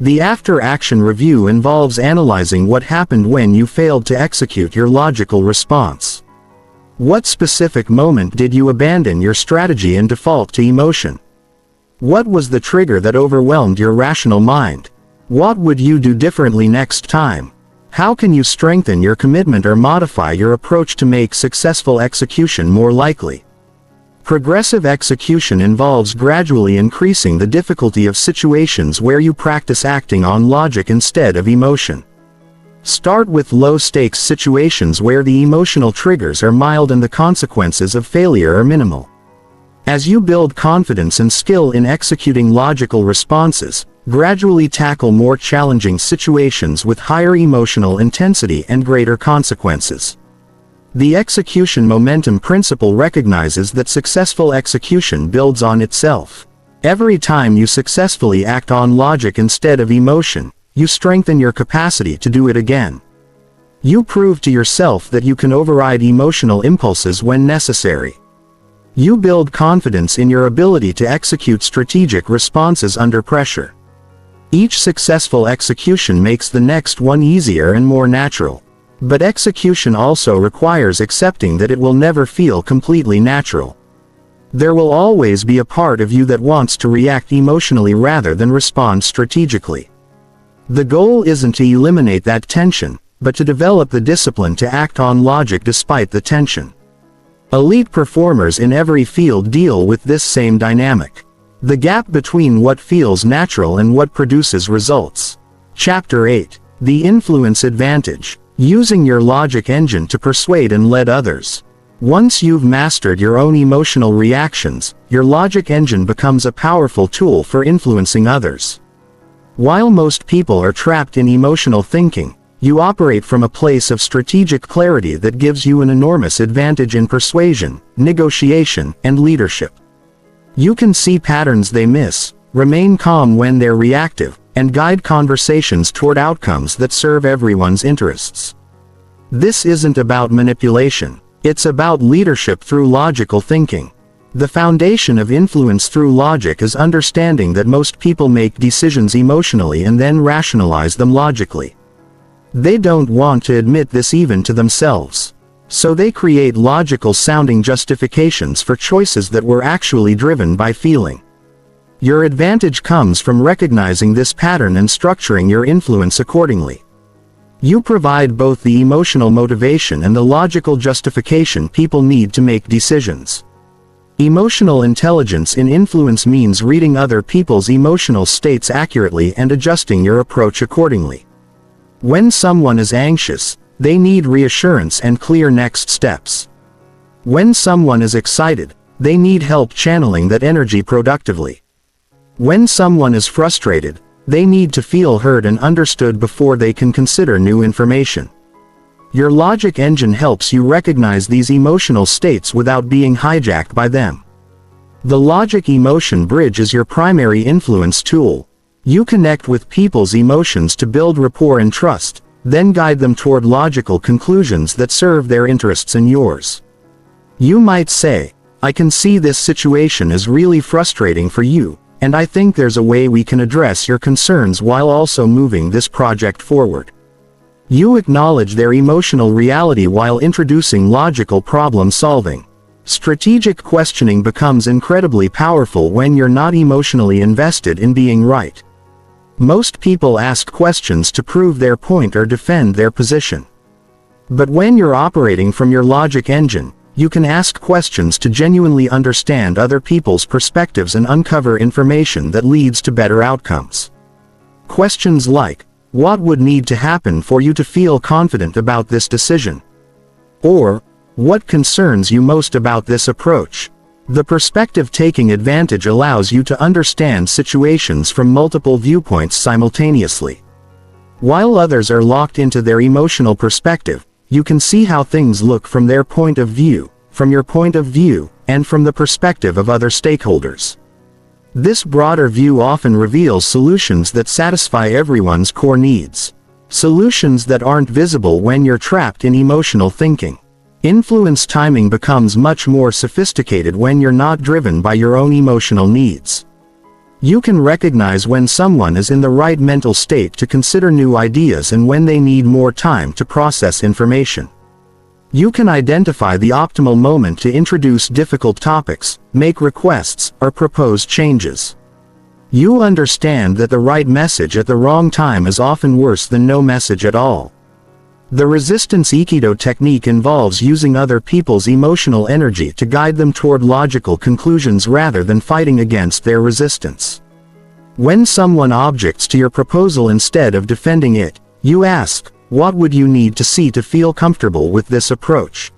The after-action review involves analyzing what happened when you failed to execute your logical response. What specific moment did you abandon your strategy and default to emotion? What was the trigger that overwhelmed your rational mind? What would you do differently next time? How can you strengthen your commitment or modify your approach to make successful execution more likely? Progressive execution involves gradually increasing the difficulty of situations where you practice acting on logic instead of emotion. Start with low-stakes situations where the emotional triggers are mild and the consequences of failure are minimal. As you build confidence and skill in executing logical responses, gradually tackle more challenging situations with higher emotional intensity and greater consequences. The execution momentum principle recognizes that successful execution builds on itself. Every time you successfully act on logic instead of emotion, you strengthen your capacity to do it again. You prove to yourself that you can override emotional impulses when necessary. You build confidence in your ability to execute strategic responses under pressure. Each successful execution makes the next one easier and more natural. But execution also requires accepting that it will never feel completely natural. There will always be a part of you that wants to react emotionally rather than respond strategically. The goal isn't to eliminate that tension, but to develop the discipline to act on logic despite the tension. Elite performers in every field deal with this same dynamic. The gap between what feels natural and what produces results. Chapter 8. The Influence Advantage. Using your logic engine to persuade and lead others. Once you've mastered your own emotional reactions, your logic engine becomes a powerful tool for influencing others. While most people are trapped in emotional thinking, you operate from a place of strategic clarity that gives you an enormous advantage in persuasion, negotiation, and leadership. You can see patterns they miss, remain calm when they're reactive, and guide conversations toward outcomes that serve everyone's interests. This isn't about manipulation, it's about leadership through logical thinking. The foundation of influence through logic is understanding that most people make decisions emotionally and then rationalize them logically. They don't want to admit this even to themselves. So they create logical-sounding justifications for choices that were actually driven by feeling. Your advantage comes from recognizing this pattern and structuring your influence accordingly. You provide both the emotional motivation and the logical justification people need to make decisions. Emotional intelligence in influence means reading other people's emotional states accurately and adjusting your approach accordingly. When someone is anxious, they need reassurance and clear next steps. When someone is excited, they need help channeling that energy productively. When someone is frustrated, they need to feel heard and understood before they can consider new information. Your logic engine helps you recognize these emotional states without being hijacked by them. The logic-emotion bridge is your primary influence tool. You connect with people's emotions to build rapport and trust, then guide them toward logical conclusions that serve their interests and yours. You might say, "I can see this situation is really frustrating for you, and I think there's a way we can address your concerns while also moving this project forward." You acknowledge their emotional reality while introducing logical problem solving. Strategic questioning becomes incredibly powerful when you're not emotionally invested in being right. Most people ask questions to prove their point or defend their position. But when you're operating from your logic engine, you can ask questions to genuinely understand other people's perspectives and uncover information that leads to better outcomes. Questions like, "What would need to happen for you to feel confident about this decision?" Or, "What concerns you most about this approach?" The perspective-taking advantage allows you to understand situations from multiple viewpoints simultaneously. While others are locked into their emotional perspective, you can see how things look from their point of view, from your point of view, and from the perspective of other stakeholders. This broader view often reveals solutions that satisfy everyone's core needs. Solutions that aren't visible when you're trapped in emotional thinking. Influence timing becomes much more sophisticated when you're not driven by your own emotional needs. You can recognize when someone is in the right mental state to consider new ideas and when they need more time to process information. You can identify the optimal moment to introduce difficult topics, make requests, or propose changes. You understand that the right message at the wrong time is often worse than no message at all. The resistance Aikido technique involves using other people's emotional energy to guide them toward logical conclusions rather than fighting against their resistance. When someone objects to your proposal instead of defending it, you ask, "What would you need to see to feel comfortable with this approach?"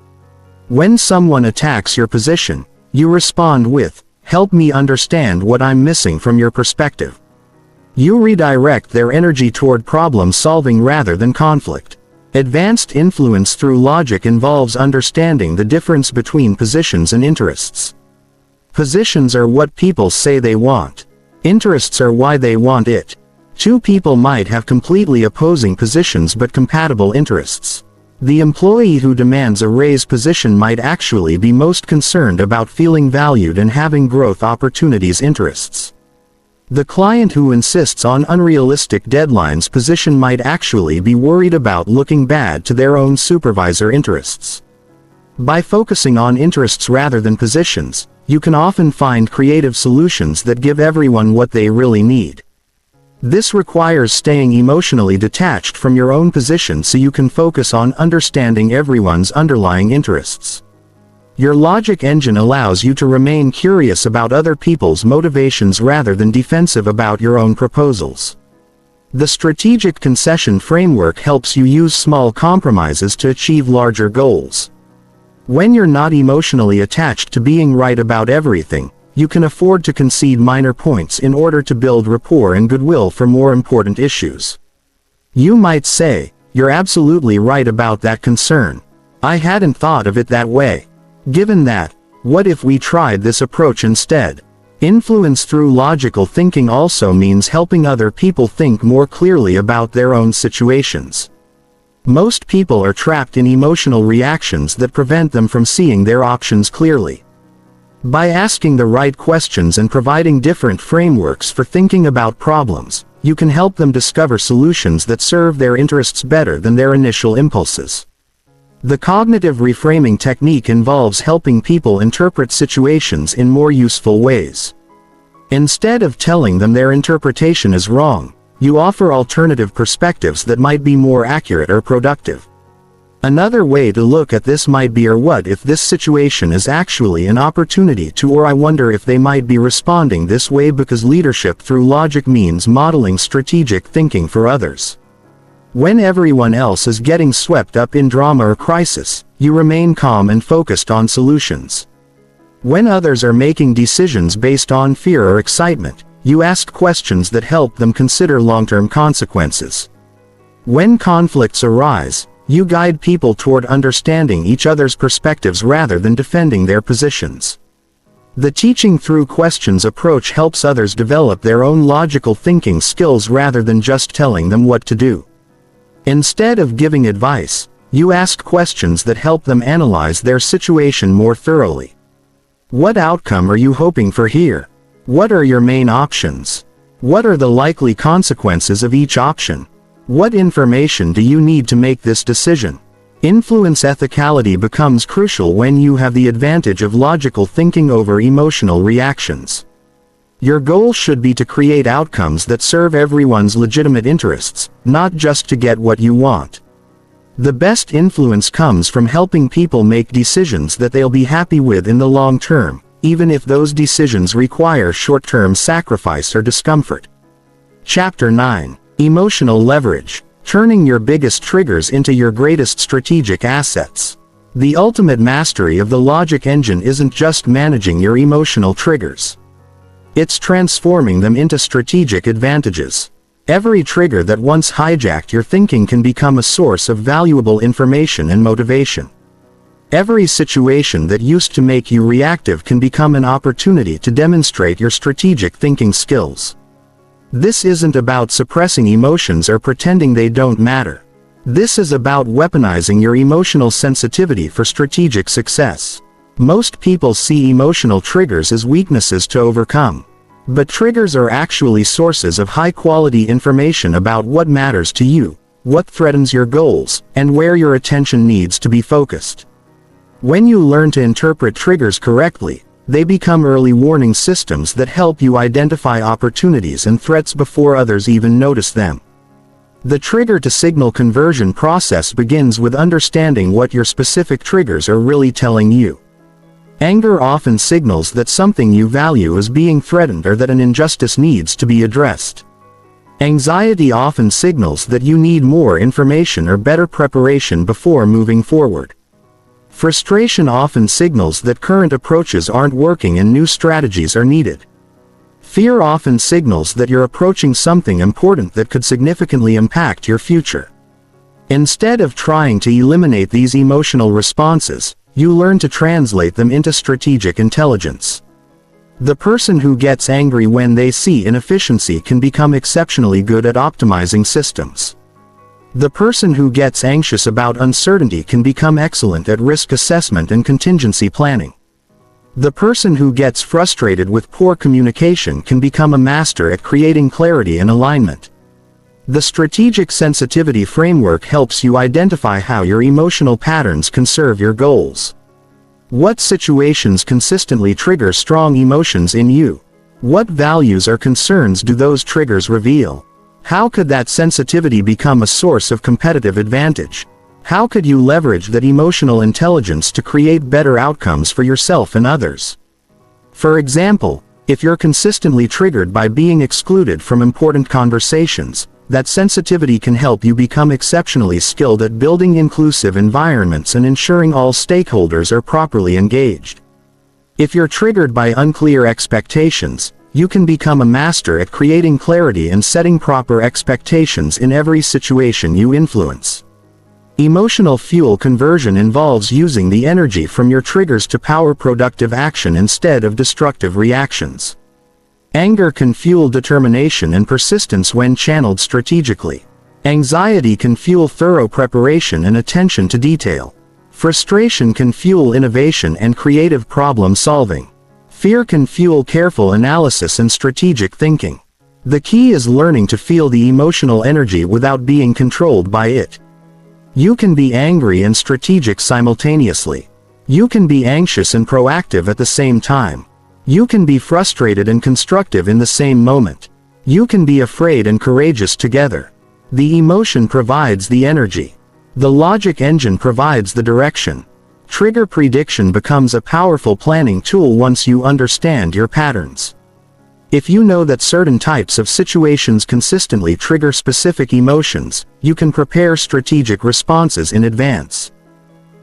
When someone attacks your position, you respond with, "Help me understand what I'm missing from your perspective." You redirect their energy toward problem solving rather than conflict. Advanced influence through logic involves understanding the difference between positions and interests. Positions are what people say they want. Interests are why they want it. Two people might have completely opposing positions but compatible interests. The employee who demands a raised position might actually be most concerned about feeling valued and having growth opportunities interests. The client who insists on unrealistic deadlines position might actually be worried about looking bad to their own supervisor interests. By focusing on interests rather than positions, you can often find creative solutions that give everyone what they really need. This requires staying emotionally detached from your own position so you can focus on understanding everyone's underlying interests. Your logic engine allows you to remain curious about other people's motivations rather than defensive about your own proposals. The strategic concession framework helps you use small compromises to achieve larger goals. When you're not emotionally attached to being right about everything, you can afford to concede minor points in order to build rapport and goodwill for more important issues. You might say, "You're absolutely right about that concern. I hadn't thought of it that way. Given that, what if we tried this approach instead?" Influence through logical thinking also means helping other people think more clearly about their own situations. Most people are trapped in emotional reactions that prevent them from seeing their options clearly. By asking the right questions and providing different frameworks for thinking about problems, you can help them discover solutions that serve their interests better than their initial impulses. The cognitive reframing technique involves helping people interpret situations in more useful ways. Instead of telling them their interpretation is wrong, you offer alternative perspectives that might be more accurate or productive. Another way to look at this might be, or what if this situation is actually an opportunity to, or I wonder if they might be responding this way because leadership through logic means modeling strategic thinking for others. When everyone else is getting swept up in drama or crisis, you remain calm and focused on solutions. When others are making decisions based on fear or excitement, you ask questions that help them consider long-term consequences. When conflicts arise, you guide people toward understanding each other's perspectives rather than defending their positions. The teaching through questions approach helps others develop their own logical thinking skills rather than just telling them what to do. Instead of giving advice, you ask questions that help them analyze their situation more thoroughly. What outcome are you hoping for here? What are your main options? What are the likely consequences of each option? What information do you need to make this decision? Influence ethicality becomes crucial when you have the advantage of logical thinking over emotional reactions. Your goal should be to create outcomes that serve everyone's legitimate interests, not just to get what you want. The best influence comes from helping people make decisions that they'll be happy with in the long term, even if those decisions require short-term sacrifice or discomfort. Chapter 9. Emotional leverage. Turning your biggest triggers into your greatest strategic assets. The ultimate mastery of the logic engine isn't just managing your emotional triggers. It's transforming them into strategic advantages. Every trigger that once hijacked your thinking can become a source of valuable information and motivation. Every situation that used to make you reactive can become an opportunity to demonstrate your strategic thinking skills. This isn't about suppressing emotions or pretending they don't matter. This is about weaponizing your emotional sensitivity for strategic success. Most people see emotional triggers as weaknesses to overcome. But triggers are actually sources of high-quality information about what matters to you, what threatens your goals, and where your attention needs to be focused. When you learn to interpret triggers correctly, they become early warning systems that help you identify opportunities and threats before others even notice them. The trigger-to-signal conversion process begins with understanding what your specific triggers are really telling you. Anger often signals that something you value is being threatened or that an injustice needs to be addressed. Anxiety often signals that you need more information or better preparation before moving forward. Frustration often signals that current approaches aren't working and new strategies are needed. Fear often signals that you're approaching something important that could significantly impact your future. Instead of trying to eliminate these emotional responses, you learn to translate them into strategic intelligence. The person who gets angry when they see inefficiency can become exceptionally good at optimizing systems. The person who gets anxious about uncertainty can become excellent at risk assessment and contingency planning. The person who gets frustrated with poor communication can become a master at creating clarity and alignment. The strategic sensitivity framework helps you identify how your emotional patterns can serve your goals. What situations consistently trigger strong emotions in you? What values or concerns do those triggers reveal? How could that sensitivity become a source of competitive advantage? How could you leverage that emotional intelligence to create better outcomes for yourself and others? For example, if you're consistently triggered by being excluded from important conversations, that sensitivity can help you become exceptionally skilled at building inclusive environments and ensuring all stakeholders are properly engaged. If you're triggered by unclear expectations, you can become a master at creating clarity and setting proper expectations in every situation you influence. Emotional fuel conversion involves using the energy from your triggers to power productive action instead of destructive reactions. Anger can fuel determination and persistence when channeled strategically. Anxiety can fuel thorough preparation and attention to detail. Frustration can fuel innovation and creative problem solving. Fear can fuel careful analysis and strategic thinking. The key is learning to feel the emotional energy without being controlled by it. You can be angry and strategic simultaneously. You can be anxious and proactive at the same time. You can be frustrated and constructive in the same moment. You can be afraid and courageous together. The emotion provides the energy. The logic engine provides the direction. Trigger prediction becomes a powerful planning tool once you understand your patterns. If you know that certain types of situations consistently trigger specific emotions, you can prepare strategic responses in advance.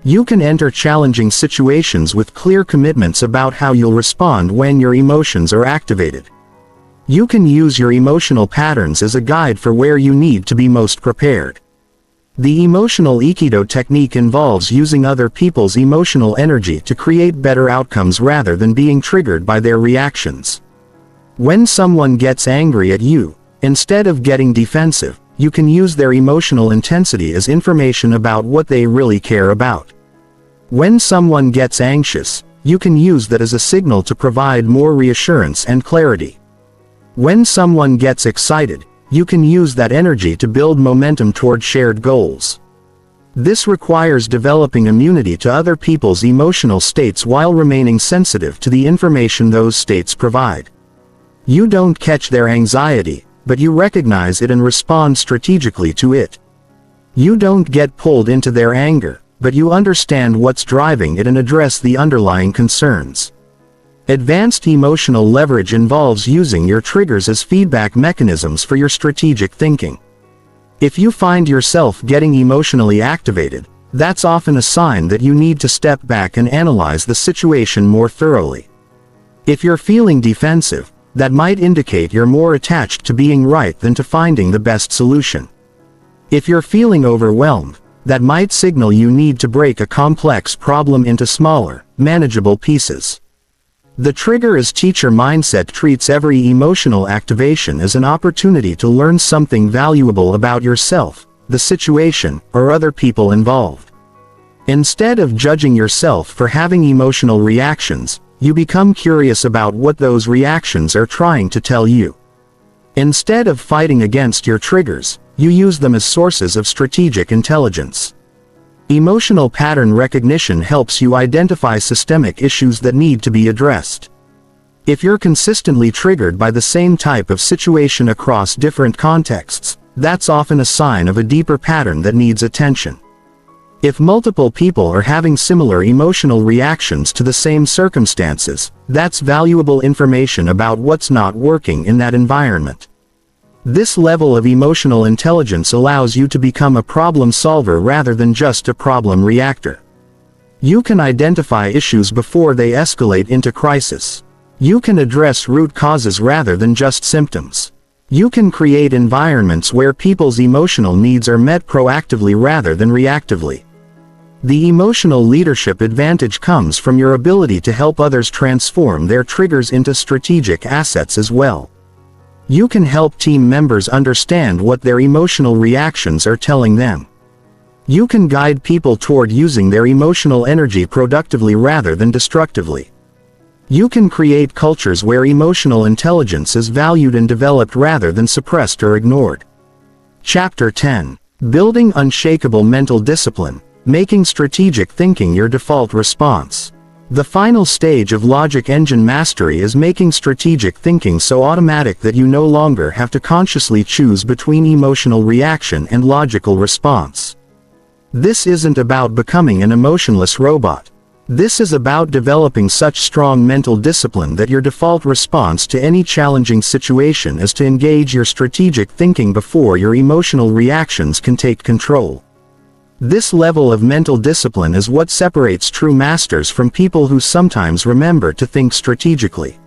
You can enter challenging situations with clear commitments about how you'll respond when your emotions are activated. You can use your emotional patterns as a guide for where you need to be most prepared. The emotional Aikido technique involves using other people's emotional energy to create better outcomes rather than being triggered by their reactions. When someone gets angry at you, instead of getting defensive, you can use their emotional intensity as information about what they really care about. When someone gets anxious, you can use that as a signal to provide more reassurance and clarity. When someone gets excited, you can use that energy to build momentum toward shared goals. This requires developing immunity to other people's emotional states while remaining sensitive to the information those states provide. You don't catch their anxiety, but you recognize it and respond strategically to it. You don't get pulled into their anger, but you understand what's driving it and address the underlying concerns. Advanced emotional leverage involves using your triggers as feedback mechanisms for your strategic thinking. If you find yourself getting emotionally activated, that's often a sign that you need to step back and analyze the situation more thoroughly. If you're feeling defensive, that might indicate you're more attached to being right than to finding the best solution. If you're feeling overwhelmed, that might signal you need to break a complex problem into smaller, manageable pieces. The trigger as teacher mindset treats every emotional activation as an opportunity to learn something valuable about yourself, the situation, or other people involved. Instead of judging yourself for having emotional reactions, you become curious about what those reactions are trying to tell you. Instead of fighting against your triggers, you use them as sources of strategic intelligence. Emotional pattern recognition helps you identify systemic issues that need to be addressed. If you're consistently triggered by the same type of situation across different contexts, that's often a sign of a deeper pattern that needs attention. If multiple people are having similar emotional reactions to the same circumstances, that's valuable information about what's not working in that environment. This level of emotional intelligence allows you to become a problem solver rather than just a problem reactor. You can identify issues before they escalate into crisis. You can address root causes rather than just symptoms. You can create environments where people's emotional needs are met proactively rather than reactively. The emotional leadership advantage comes from your ability to help others transform their triggers into strategic assets as well. You can help team members understand what their emotional reactions are telling them. You can guide people toward using their emotional energy productively rather than destructively. You can create cultures where emotional intelligence is valued and developed rather than suppressed or ignored. Chapter 10. Building unshakable mental discipline, making strategic thinking your default response. The final stage of logic engine mastery is making strategic thinking so automatic that you no longer have to consciously choose between emotional reaction and logical response. This isn't about becoming an emotionless robot. This is about developing such strong mental discipline that your default response to any challenging situation is to engage your strategic thinking before your emotional reactions can take control. This level of mental discipline is what separates true masters from people who sometimes remember to think strategically.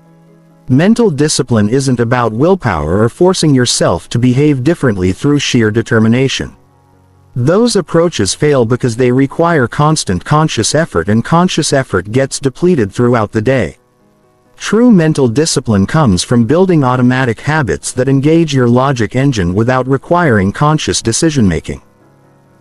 Mental discipline isn't about willpower or forcing yourself to behave differently through sheer determination. Those approaches fail because they require constant conscious effort, and conscious effort gets depleted throughout the day. True mental discipline comes from building automatic habits that engage your logic engine without requiring conscious decision-making.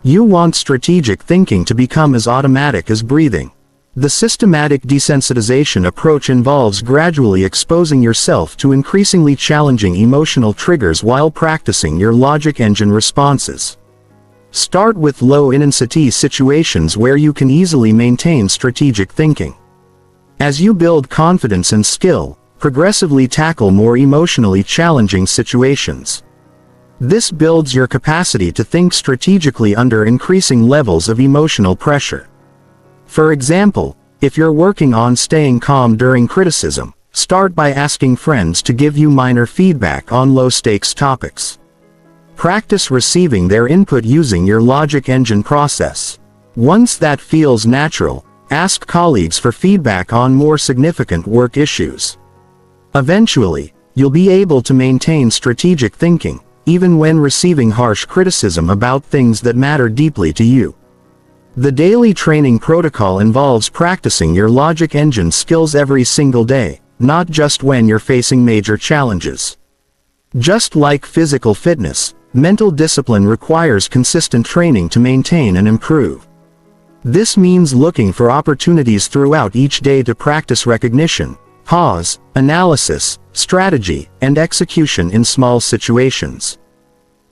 You want strategic thinking to become as automatic as breathing. The systematic desensitization approach involves gradually exposing yourself to increasingly challenging emotional triggers while practicing your logic engine responses. Start with low-intensity situations where you can easily maintain strategic thinking. As you build confidence and skill, progressively tackle more emotionally challenging situations. This builds your capacity to think strategically under increasing levels of emotional pressure. For example, if you're working on staying calm during criticism, start by asking friends to give you minor feedback on low-stakes topics. Practice receiving their input using your logic engine process. Once that feels natural, ask colleagues for feedback on more significant work issues. Eventually, you'll be able to maintain strategic thinking, even when receiving harsh criticism about things that matter deeply to you. The daily training protocol involves practicing your logic engine skills every single day, not just when you're facing major challenges. Just like physical fitness, mental discipline requires consistent training to maintain and improve. This means looking for opportunities throughout each day to practice recognition, pause, analysis, strategy, and execution in small situations.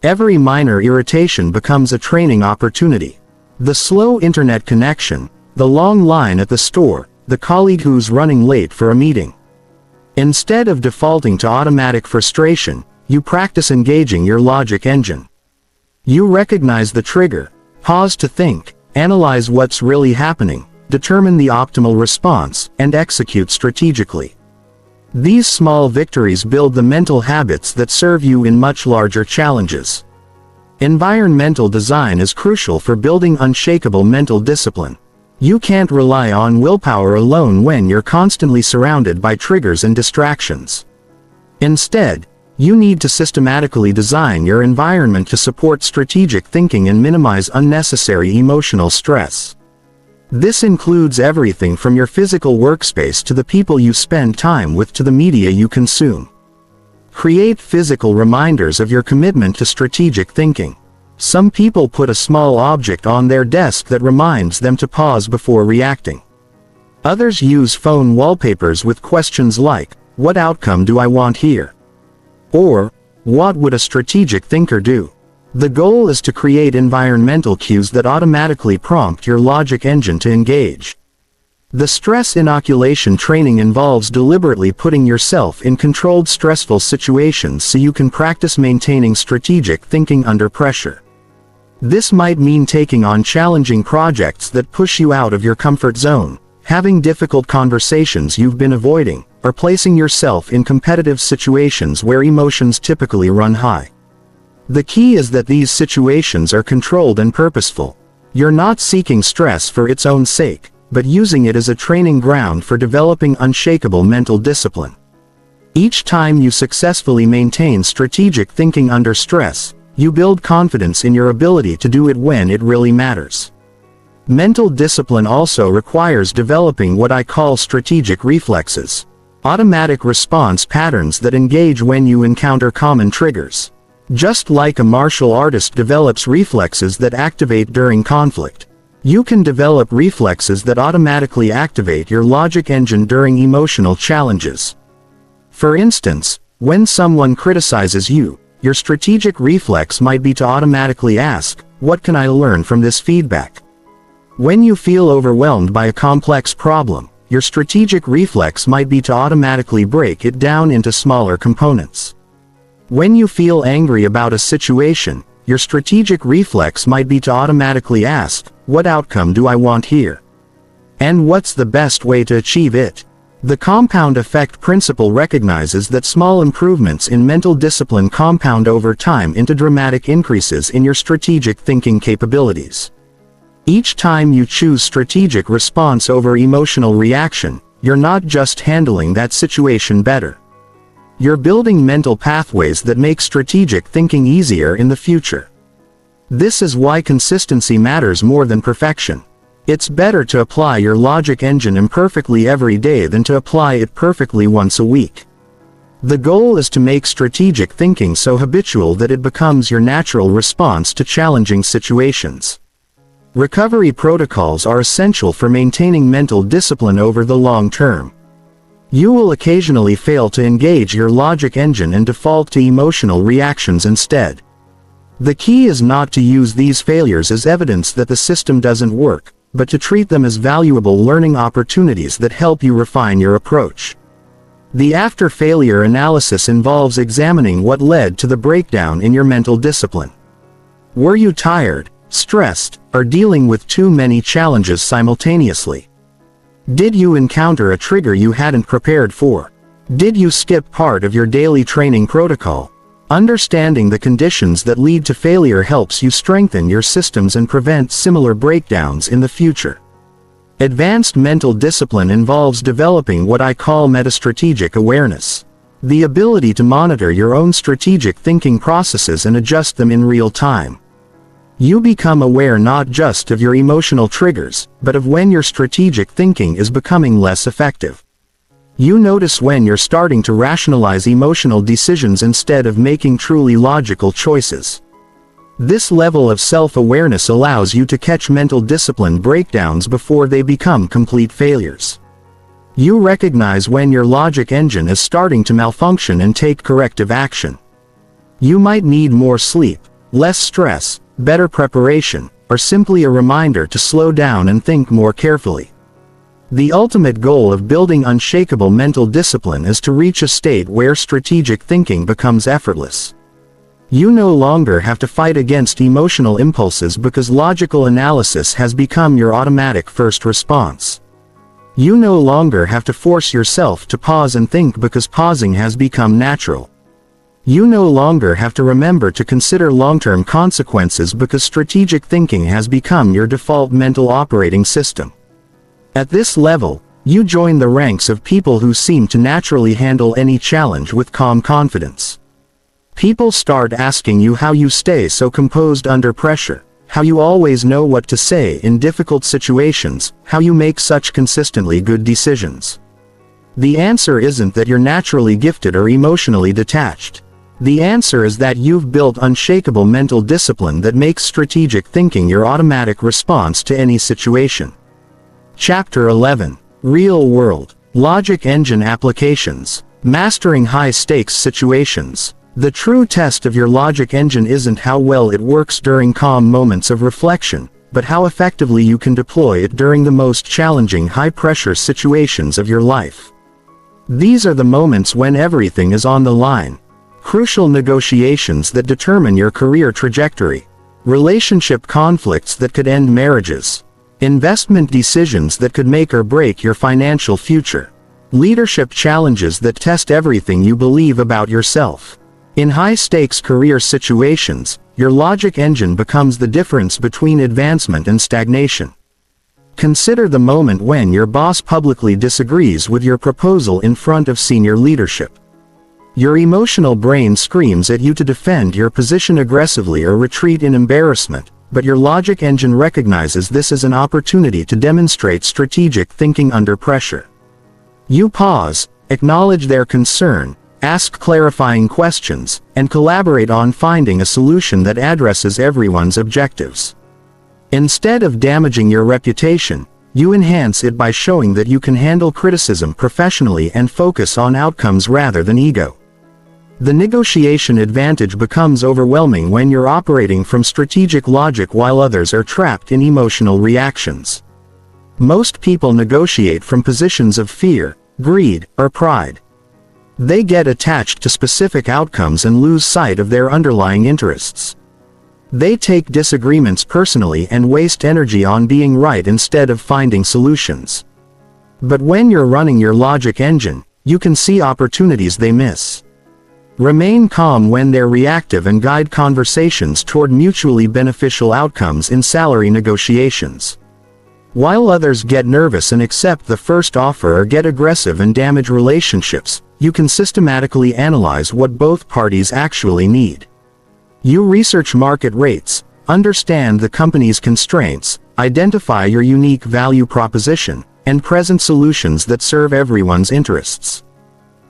Every minor irritation becomes a training opportunity. The slow internet connection, the long line at the store, the colleague who's running late for a meeting. Instead of defaulting to automatic frustration, you practice engaging your logic engine. You recognize the trigger, pause to think, analyze what's really happening, determine the optimal response, and execute strategically. These small victories build the mental habits that serve you in much larger challenges. Environmental design is crucial for building unshakable mental discipline. You can't rely on willpower alone when you're constantly surrounded by triggers and distractions. Instead, you need to systematically design your environment to support strategic thinking and minimize unnecessary emotional stress. This includes everything from your physical workspace to the people you spend time with to the media you consume. Create physical reminders of your commitment to strategic thinking. Some people put a small object on their desk that reminds them to pause before reacting. Others use phone wallpapers with questions like, "What outcome do I want here?" Or, "What would a strategic thinker do?" The goal is to create environmental cues that automatically prompt your logic engine to engage. The stress inoculation training involves deliberately putting yourself in controlled stressful situations so you can practice maintaining strategic thinking under pressure. This might mean taking on challenging projects that push you out of your comfort zone, having difficult conversations you've been avoiding, or placing yourself in competitive situations where emotions typically run high. The key is that these situations are controlled and purposeful. You're not seeking stress for its own sake, but using it as a training ground for developing unshakable mental discipline. Each time you successfully maintain strategic thinking under stress, you build confidence in your ability to do it when it really matters. Mental discipline also requires developing what I call strategic reflexes. Automatic response patterns that engage when you encounter common triggers. Just like a martial artist develops reflexes that activate during conflict, you can develop reflexes that automatically activate your logic engine during emotional challenges. For instance, when someone criticizes you, your strategic reflex might be to automatically ask, "What can I learn from this feedback?" When you feel overwhelmed by a complex problem, your strategic reflex might be to automatically break it down into smaller components. When you feel angry about a situation, your strategic reflex might be to automatically ask, "What outcome do I want here? And what's the best way to achieve it?" The compound effect principle recognizes that small improvements in mental discipline compound over time into dramatic increases in your strategic thinking capabilities. Each time you choose strategic response over emotional reaction, you're not just handling that situation better. You're building mental pathways that make strategic thinking easier in the future. This is why consistency matters more than perfection. It's better to apply your logic engine imperfectly every day than to apply it perfectly once a week. The goal is to make strategic thinking so habitual that it becomes your natural response to challenging situations. Recovery protocols are essential for maintaining mental discipline over the long term. You will occasionally fail to engage your logic engine and default to emotional reactions instead. The key is not to use these failures as evidence that the system doesn't work, but to treat them as valuable learning opportunities that help you refine your approach. The after-failure analysis involves examining what led to the breakdown in your mental discipline. Were you tired, stressed, or dealing with too many challenges simultaneously? Did you encounter a trigger you hadn't prepared for? Did you skip part of your daily training protocol? Understanding the conditions that lead to failure helps you strengthen your systems and prevent similar breakdowns in the future. Advanced mental discipline involves developing what I call metastrategic awareness. The ability to monitor your own strategic thinking processes and adjust them in real time. You become aware not just of your emotional triggers, but of when your strategic thinking is becoming less effective. You notice when you're starting to rationalize emotional decisions instead of making truly logical choices. This level of self-awareness allows you to catch mental discipline breakdowns before they become complete failures. You recognize when your logic engine is starting to malfunction and take corrective action. You might need more sleep, less stress, better preparation, or simply a reminder to slow down and think more carefully. The ultimate goal of building unshakable mental discipline is to reach a state where strategic thinking becomes effortless. You no longer have to fight against emotional impulses because logical analysis has become your automatic first response. You no longer have to force yourself to pause and think because pausing has become natural. You no longer have to remember to consider long-term consequences because strategic thinking has become your default mental operating system. At this level, you join the ranks of people who seem to naturally handle any challenge with calm confidence. People start asking you how you stay so composed under pressure, how you always know what to say in difficult situations, how you make such consistently good decisions. The answer isn't that you're naturally gifted or emotionally detached. The answer is that you've built unshakable mental discipline that makes strategic thinking your automatic response to any situation. Chapter 11. Real-world logic engine applications. Mastering high-stakes situations. The true test of your logic engine isn't how well it works during calm moments of reflection, but how effectively you can deploy it during the most challenging high-pressure situations of your life. These are the moments when everything is on the line. Crucial negotiations that determine your career trajectory. Relationship conflicts that could end marriages. Investment decisions that could make or break your financial future. Leadership challenges that test everything you believe about yourself. In high-stakes career situations, your logic engine becomes the difference between advancement and stagnation. Consider the moment when your boss publicly disagrees with your proposal in front of senior leadership. Your emotional brain screams at you to defend your position aggressively or retreat in embarrassment, but your logic engine recognizes this as an opportunity to demonstrate strategic thinking under pressure. You pause, acknowledge their concern, ask clarifying questions, and collaborate on finding a solution that addresses everyone's objectives. Instead of damaging your reputation, you enhance it by showing that you can handle criticism professionally and focus on outcomes rather than ego. The negotiation advantage becomes overwhelming when you're operating from strategic logic while others are trapped in emotional reactions. Most people negotiate from positions of fear, greed, or pride. They get attached to specific outcomes and lose sight of their underlying interests. They take disagreements personally and waste energy on being right instead of finding solutions. But when you're running your logic engine, you can see opportunities they miss. Remain calm when they're reactive and guide conversations toward mutually beneficial outcomes in salary negotiations. While others get nervous and accept the first offer or get aggressive and damage relationships, you can systematically analyze what both parties actually need. You research market rates, understand the company's constraints, identify your unique value proposition, and present solutions that serve everyone's interests.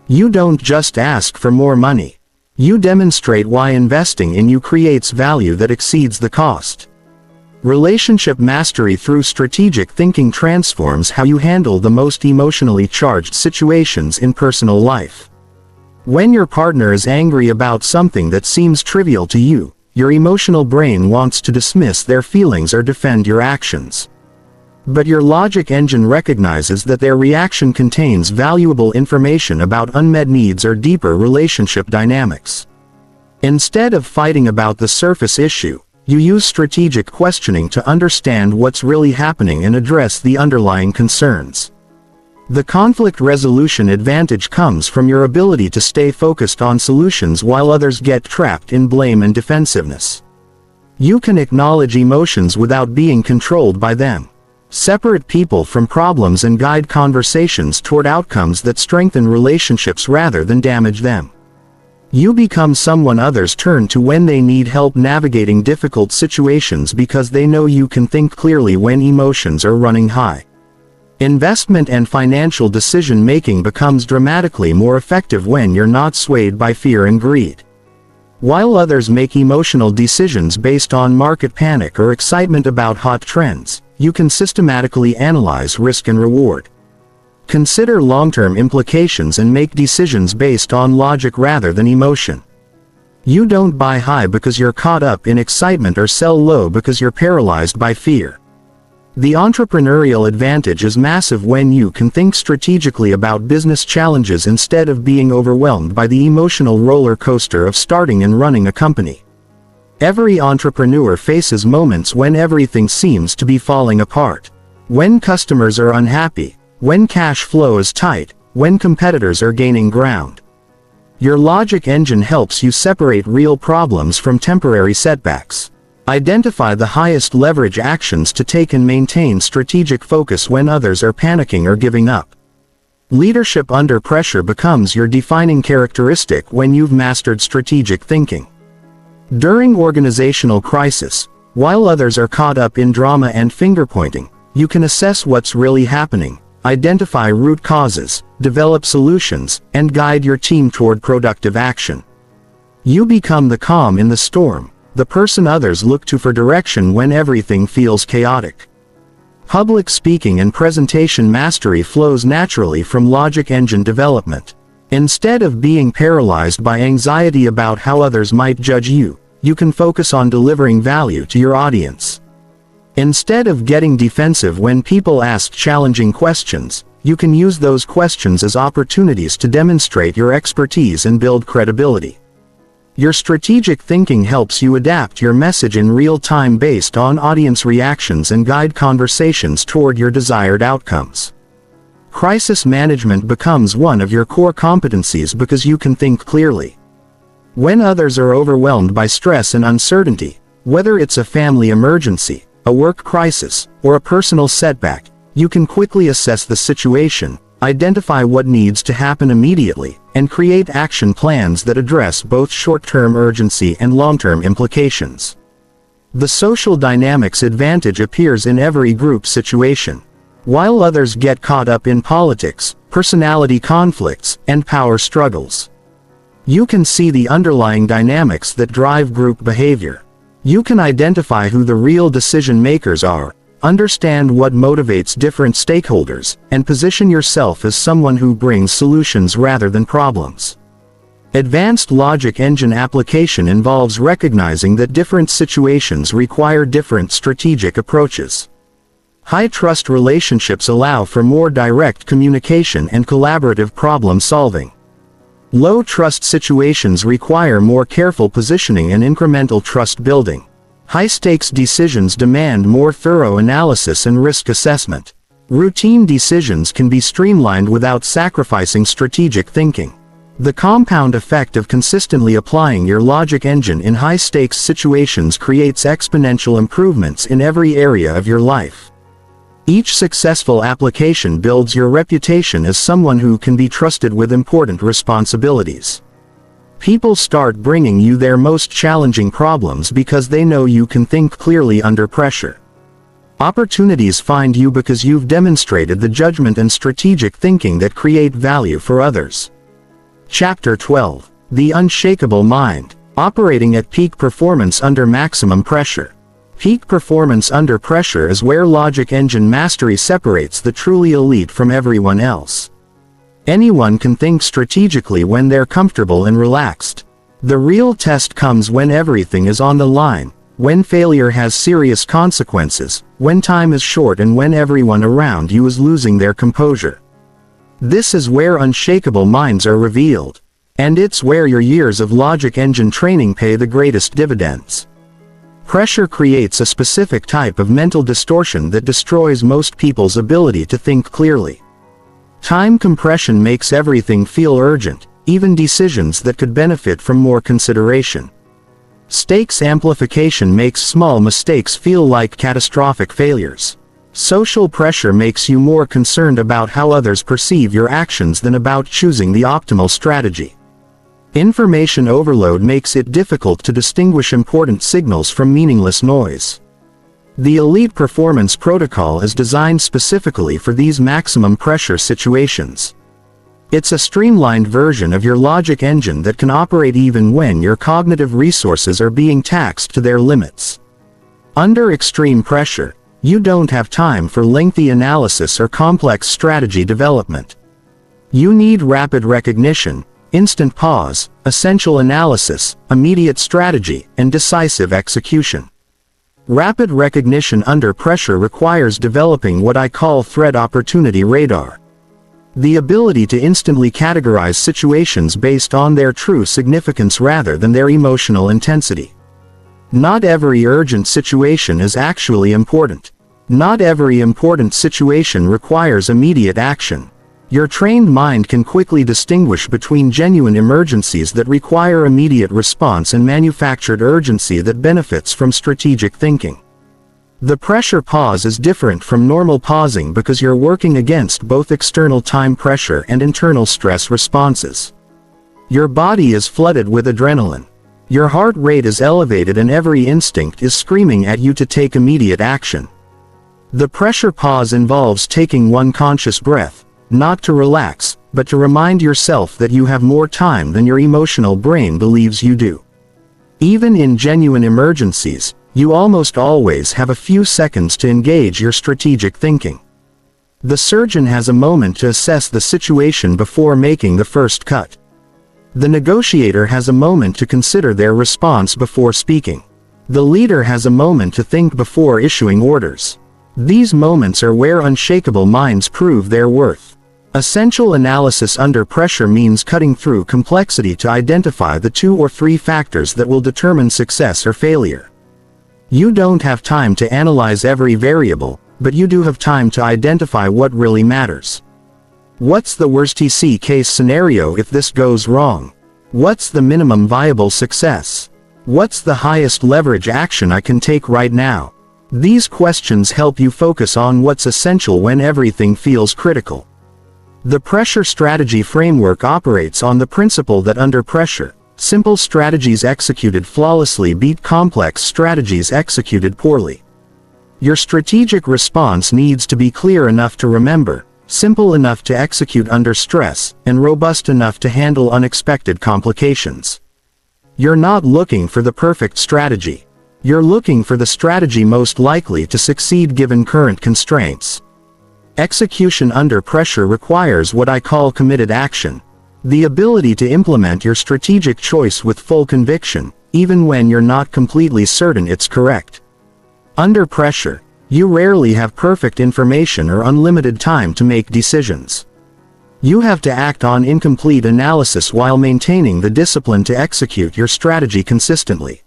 You don't just ask for more money. You demonstrate why investing in you creates value that exceeds the cost. Relationship mastery through strategic thinking transforms how you handle the most emotionally charged situations in personal life. When your partner is angry about something that seems trivial to you, your emotional brain wants to dismiss their feelings or defend your actions. But your logic engine recognizes that their reaction contains valuable information about unmet needs or deeper relationship dynamics. Instead of fighting about the surface issue, you use strategic questioning to understand what's really happening and address the underlying concerns. The conflict resolution advantage comes from your ability to stay focused on solutions while others get trapped in blame and defensiveness. You can acknowledge emotions without being controlled by them. Separate people from problems and guide conversations toward outcomes that strengthen relationships rather than damage them. You become someone others turn to when they need help navigating difficult situations because they know you can think clearly when emotions are running high. Investment and financial decision-making becomes dramatically more effective when you're not swayed by fear and greed. While others make emotional decisions based on market panic or excitement about hot trends, you can systematically analyze risk and reward. Consider long-term implications and make decisions based on logic rather than emotion. You don't buy high because you're caught up in excitement or sell low because you're paralyzed by fear. The entrepreneurial advantage is massive when you can think strategically about business challenges instead of being overwhelmed by the emotional roller coaster of starting and running a company. Every entrepreneur faces moments when everything seems to be falling apart. When customers are unhappy, when cash flow is tight, when competitors are gaining ground. Your logic engine helps you separate real problems from temporary setbacks. Identify the highest leverage actions to take and maintain strategic focus when others are panicking or giving up. Leadership under pressure becomes your defining characteristic when you've mastered strategic thinking. During organizational crisis, while others are caught up in drama and finger-pointing, you can assess what's really happening, identify root causes, develop solutions, and guide your team toward productive action. You become the calm in the storm, the person others look to for direction when everything feels chaotic. Public speaking and presentation mastery flows naturally from logic engine development. Instead of being paralyzed by anxiety about how others might judge you, you can focus on delivering value to your audience. Instead of getting defensive when people ask challenging questions, you can use those questions as opportunities to demonstrate your expertise and build credibility. Your strategic thinking helps you adapt your message in real time based on audience reactions and guide conversations toward your desired outcomes. Crisis management becomes one of your core competencies because you can think clearly. When others are overwhelmed by stress and uncertainty, whether it's a family emergency, a work crisis, or a personal setback, you can quickly assess the situation, identify what needs to happen immediately, and create action plans that address both short-term urgency and long-term implications. The social dynamics advantage appears in every group situation. While others get caught up in politics, personality conflicts, and power struggles, you can see the underlying dynamics that drive group behavior. You can identify who the real decision makers are, understand what motivates different stakeholders, and position yourself as someone who brings solutions rather than problems. Advanced logic engine application involves recognizing that different situations require different strategic approaches. High-trust relationships allow for more direct communication and collaborative problem-solving. Low-trust situations require more careful positioning and incremental trust building. High-stakes decisions demand more thorough analysis and risk assessment. Routine decisions can be streamlined without sacrificing strategic thinking. The compound effect of consistently applying your logic engine in high-stakes situations creates exponential improvements in every area of your life. Each successful application builds your reputation as someone who can be trusted with important responsibilities. People start bringing you their most challenging problems because they know you can think clearly under pressure. Opportunities find you because you've demonstrated the judgment and strategic thinking that create value for others. Chapter 12. The Unshakable Mind. Operating at peak performance under maximum pressure. Peak performance under pressure is where logic engine mastery separates the truly elite from everyone else. Anyone can think strategically when they're comfortable and relaxed. The real test comes when everything is on the line, when failure has serious consequences, when time is short, and when everyone around you is losing their composure. This is where unshakable minds are revealed. And it's where your years of logic engine training pay the greatest dividends. Pressure creates a specific type of mental distortion that destroys most people's ability to think clearly. Time compression makes everything feel urgent, even decisions that could benefit from more consideration. Stakes amplification makes small mistakes feel like catastrophic failures. Social pressure makes you more concerned about how others perceive your actions than about choosing the optimal strategy. Information overload makes it difficult to distinguish important signals from meaningless noise. The Elite Performance Protocol is designed specifically for these maximum pressure situations. It's a streamlined version of your logic engine that can operate even when your cognitive resources are being taxed to their limits. Under extreme pressure, you don't have time for lengthy analysis or complex strategy development. You need rapid recognition, instant pause, essential analysis, immediate strategy, and decisive execution. Rapid recognition under pressure requires developing what I call threat opportunity radar. The ability to instantly categorize situations based on their true significance rather than their emotional intensity. Not every urgent situation is actually important. Not every important situation requires immediate action. Your trained mind can quickly distinguish between genuine emergencies that require immediate response and manufactured urgency that benefits from strategic thinking. The pressure pause is different from normal pausing because you're working against both external time pressure and internal stress responses. Your body is flooded with adrenaline. Your heart rate is elevated and every instinct is screaming at you to take immediate action. The pressure pause involves taking one conscious breath, not to relax, but to remind yourself that you have more time than your emotional brain believes you do. Even in genuine emergencies, you almost always have a few seconds to engage your strategic thinking. The surgeon has a moment to assess the situation before making the first cut. The negotiator has a moment to consider their response before speaking. The leader has a moment to think before issuing orders. These moments are where unshakable minds prove their worth. Essential analysis under pressure means cutting through complexity to identify the 2 or 3 factors that will determine success or failure. You don't have time to analyze every variable, but you do have time to identify what really matters. What's the worst-case scenario if this goes wrong? What's the minimum viable success? What's the highest leverage action I can take right now? These questions help you focus on what's essential when everything feels critical. The pressure strategy framework operates on the principle that under pressure, Simple strategies executed flawlessly beat complex strategies executed poorly. Your strategic response needs to be clear enough to remember, simple enough to execute under stress, and robust enough to handle unexpected complications. You're not looking for the perfect strategy. You're looking for the strategy most likely to succeed given current constraints. Execution under pressure requires what I call committed action. The ability to implement your strategic choice with full conviction, even when you're not completely certain it's correct. Under pressure, you rarely have perfect information or unlimited time to make decisions. You have to act on incomplete analysis while maintaining the discipline to execute your strategy consistently.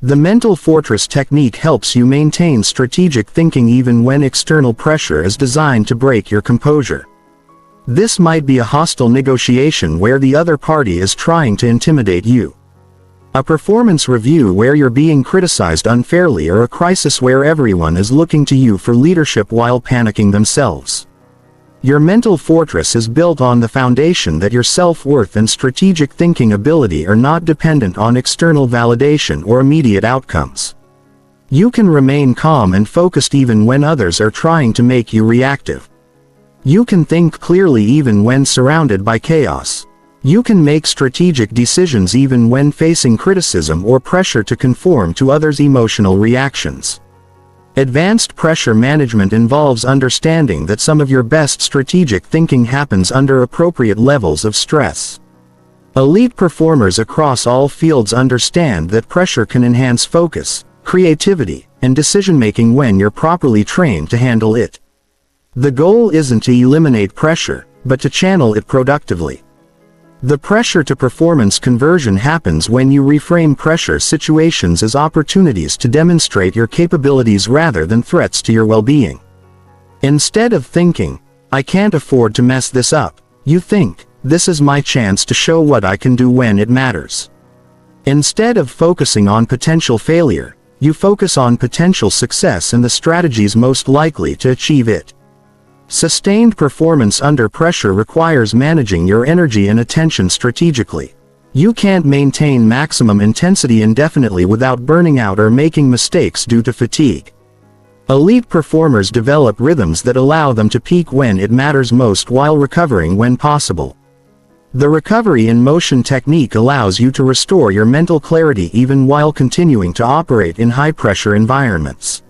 The mental fortress technique helps you maintain strategic thinking even when external pressure is designed to break your composure. This might be a hostile negotiation where the other party is trying to intimidate you. A performance review where you're being criticized unfairly, or a crisis where everyone is looking to you for leadership while panicking themselves. Your mental fortress is built on the foundation that your self-worth and strategic thinking ability are not dependent on external validation or immediate outcomes. You can remain calm and focused even when others are trying to make you reactive. You can think clearly even when surrounded by chaos. You can make strategic decisions even when facing criticism or pressure to conform to others' emotional reactions. Advanced pressure management involves understanding that some of your best strategic thinking happens under appropriate levels of stress. Elite performers across all fields understand that pressure can enhance focus, creativity, and decision-making when you're properly trained to handle it. The goal isn't to eliminate pressure, but to channel it productively. The pressure-to-performance conversion happens when you reframe pressure situations as opportunities to demonstrate your capabilities rather than threats to your well-being. Instead of thinking, "I can't afford to mess this up," you think, "This is my chance to show what I can do when it matters." Instead of focusing on potential failure, you focus on potential success and the strategies most likely to achieve it. Sustained performance under pressure requires managing your energy and attention strategically. You can't maintain maximum intensity indefinitely without burning out or making mistakes due to fatigue. Elite performers develop rhythms that allow them to peak when it matters most while recovering when possible. The recovery in motion technique allows you to restore your mental clarity even while continuing to operate in high-pressure environments.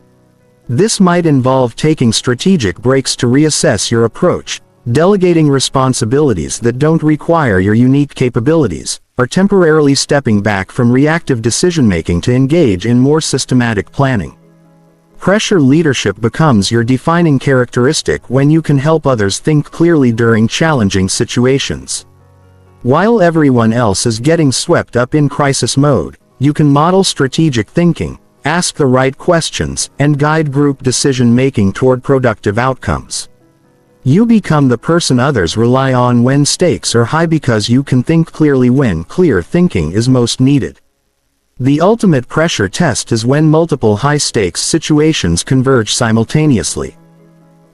This might involve taking strategic breaks to reassess your approach, delegating responsibilities that don't require your unique capabilities, or temporarily stepping back from reactive decision-making to engage in more systematic planning. Pressure leadership becomes your defining characteristic when you can help others think clearly during challenging situations. While everyone else is getting swept up in crisis mode, you can model strategic thinking, ask the right questions, and guide group decision-making toward productive outcomes. You become the person others rely on when stakes are high because you can think clearly when clear thinking is most needed. The ultimate pressure test is when multiple high-stakes situations converge simultaneously.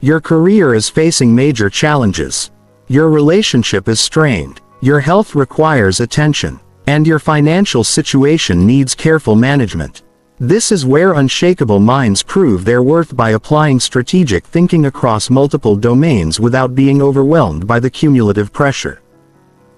Your career is facing major challenges. Your relationship is strained. Your health requires attention. And your financial situation needs careful management. This is where unshakable minds prove their worth by applying strategic thinking across multiple domains without being overwhelmed by the cumulative pressure.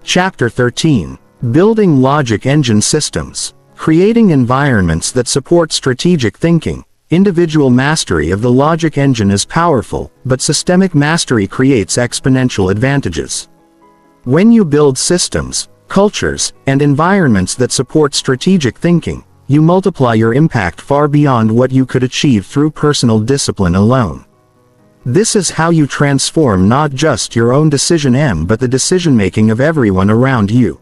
Chapter 13. Building Logic Engine Systems. Creating environments that support strategic thinking. Individual mastery of the logic engine is powerful, but systemic mastery creates exponential advantages. When you build systems, cultures, and environments that support strategic thinking, you multiply your impact far beyond what you could achieve through personal discipline alone. This is how you transform not just your own decision but the decision-making of everyone around you.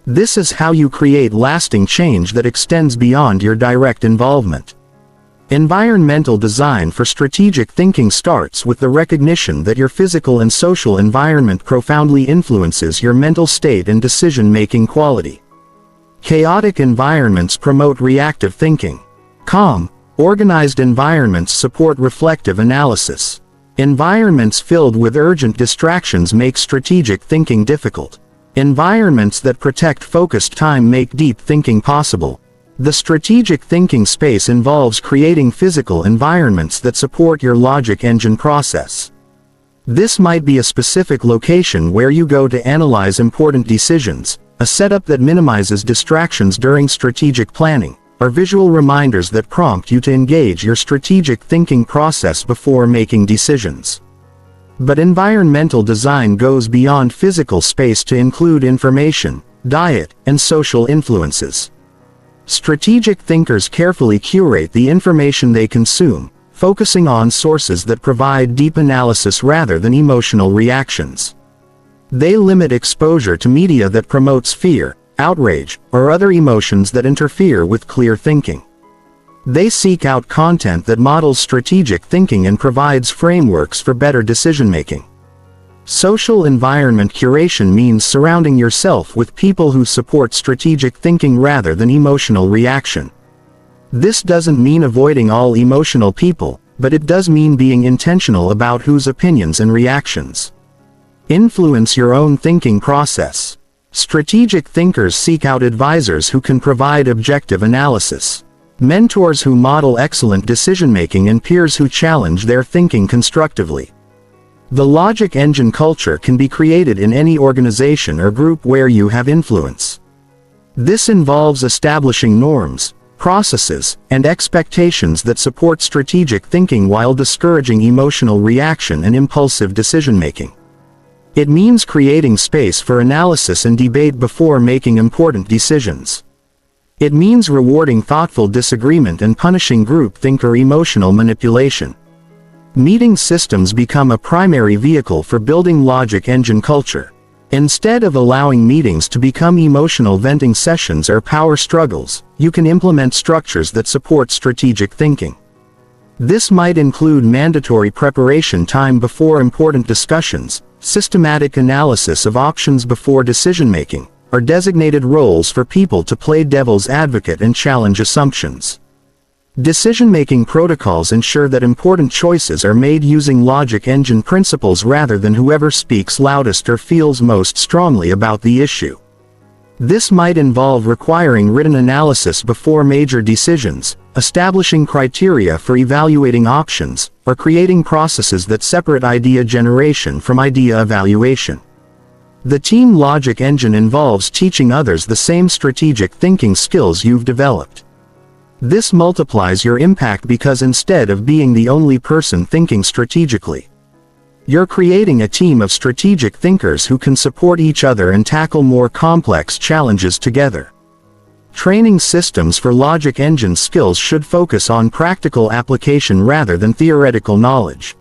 This is how you create lasting change that extends beyond your direct involvement. Environmental design for strategic thinking starts with the recognition that your physical and social environment profoundly influences your mental state and decision-making quality. Chaotic environments promote reactive thinking. Calm, organized environments support reflective analysis. Environments filled with urgent distractions make strategic thinking difficult. Environments that protect focused time make deep thinking possible. The strategic thinking space involves creating physical environments that support your logic engine process. This might be a specific location where you go to analyze important decisions, a setup that minimizes distractions during strategic planning, or visual reminders that prompt you to engage your strategic thinking process before making decisions. But environmental design goes beyond physical space to include information, diet, and social influences. Strategic thinkers carefully curate the information they consume, focusing on sources that provide deep analysis rather than emotional reactions. They limit exposure to media that promotes fear, outrage, or other emotions that interfere with clear thinking. They seek out content that models strategic thinking and provides frameworks for better decision-making. Social environment curation means surrounding yourself with people who support strategic thinking rather than emotional reaction. This doesn't mean avoiding all emotional people, but it does mean being intentional about whose opinions and reactions influence your own thinking process. Strategic thinkers seek out advisors who can provide objective analysis, mentors who model excellent decision-making, and peers who challenge their thinking constructively. The logic engine culture can be created in any organization or group where you have influence. This involves establishing norms, processes, and expectations that support strategic thinking while discouraging emotional reaction and impulsive decision-making. It means creating space for analysis and debate before making important decisions. It means rewarding thoughtful disagreement and punishing groupthink or emotional manipulation. Meeting systems become a primary vehicle for building logic engine culture. Instead of allowing meetings to become emotional venting sessions or power struggles, you can implement structures that support strategic thinking. This might include mandatory preparation time before important discussions, systematic analysis of options before decision-making, or designated roles for people to play devil's advocate and challenge assumptions. Decision-making protocols ensure that important choices are made using logic engine principles rather than whoever speaks loudest or feels most strongly about the issue. This might involve requiring written analysis before major decisions, establishing criteria for evaluating options, or creating processes that separate idea generation from idea evaluation. The team logic engine involves teaching others the same strategic thinking skills you've developed. This multiplies your impact because instead of being the only person thinking strategically, you're creating a team of strategic thinkers who can support each other and tackle more complex challenges together. Training systems for logic engine skills should focus on practical application rather than theoretical knowledge.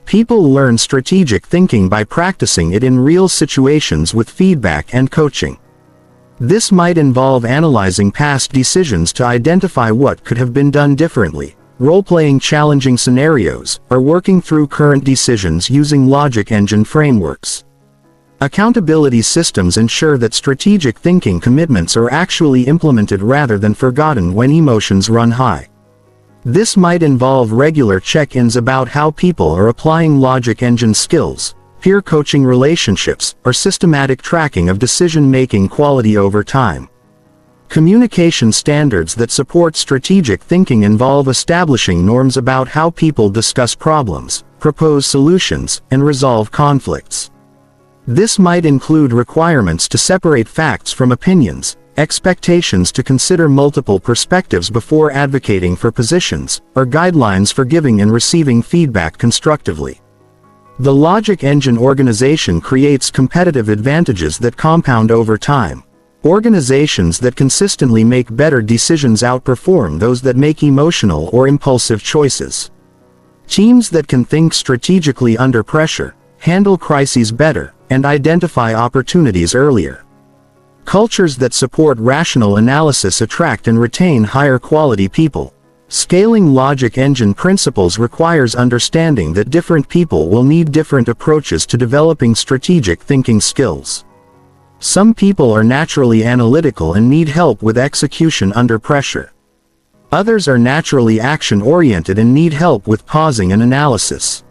People learn strategic thinking by practicing it in real situations with feedback and coaching. This might involve analyzing past decisions to identify what could have been done differently, role-playing challenging scenarios, or working through current decisions using logic engine frameworks. Accountability systems ensure that strategic thinking commitments are actually implemented rather than forgotten when emotions run high. This might involve regular check-ins about how people are applying logic engine skills, peer coaching relationships, or systematic tracking of decision-making quality over time. Communication standards that support strategic thinking involve establishing norms about how people discuss problems, propose solutions, and resolve conflicts. This might include requirements to separate facts from opinions, expectations to consider multiple perspectives before advocating for positions, or guidelines for giving and receiving feedback constructively. The logic engine organization creates competitive advantages that compound over time. Organizations that consistently make better decisions outperform those that make emotional or impulsive choices. Teams that can think strategically under pressure, handle crises better, and identify opportunities earlier. Cultures that support rational analysis attract and retain higher quality people. Scaling logic engine principles requires understanding that different people will need different approaches to developing strategic thinking skills. Some people are naturally analytical and need help with execution under pressure. Others are naturally action-oriented and need help with pausing and analysis.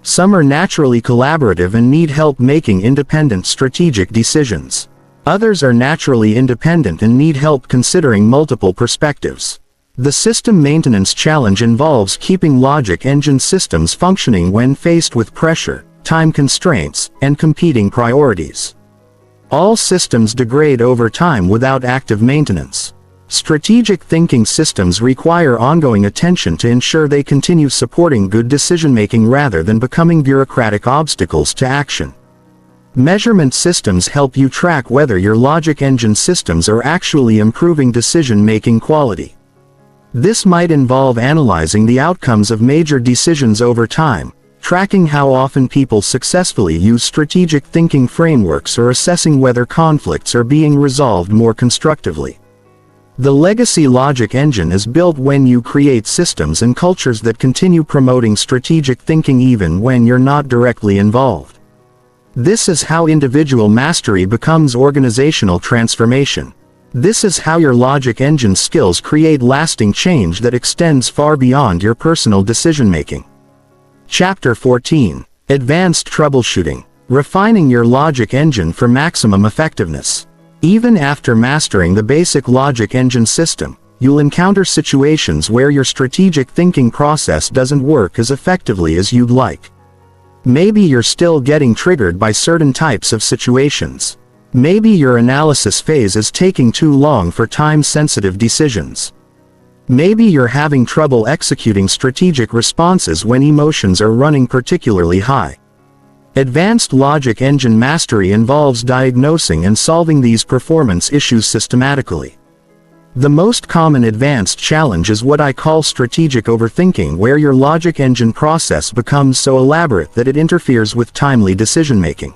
Some are naturally collaborative and need help making independent strategic decisions. Others are naturally independent and need help considering multiple perspectives. The system maintenance challenge involves keeping logic engine systems functioning when faced with pressure, time constraints, and competing priorities. All systems degrade over time without active maintenance. Strategic thinking systems require ongoing attention to ensure they continue supporting good decision-making rather than becoming bureaucratic obstacles to action. Measurement systems help you track whether your logic engine systems are actually improving decision-making quality. This might involve analyzing the outcomes of major decisions over time, tracking how often people successfully use strategic thinking frameworks, or assessing whether conflicts are being resolved more constructively. The legacy logic engine is built when you create systems and cultures that continue promoting strategic thinking even when you're not directly involved. This is how individual mastery becomes organizational transformation. This is how your logic engine skills create lasting change that extends far beyond your personal decision-making. Chapter 14. Advanced Troubleshooting. Refining your logic engine for maximum effectiveness. Even after mastering the basic logic engine system, you'll encounter situations where your strategic thinking process doesn't work as effectively as you'd like. Maybe you're still getting triggered by certain types of situations. Maybe your analysis phase is taking too long for time-sensitive decisions. Maybe you're having trouble executing strategic responses when emotions are running particularly high. Advanced logic engine mastery involves diagnosing and solving these performance issues systematically. The most common advanced challenge is what I call strategic overthinking, where your logic engine process becomes so elaborate that it interferes with timely decision-making.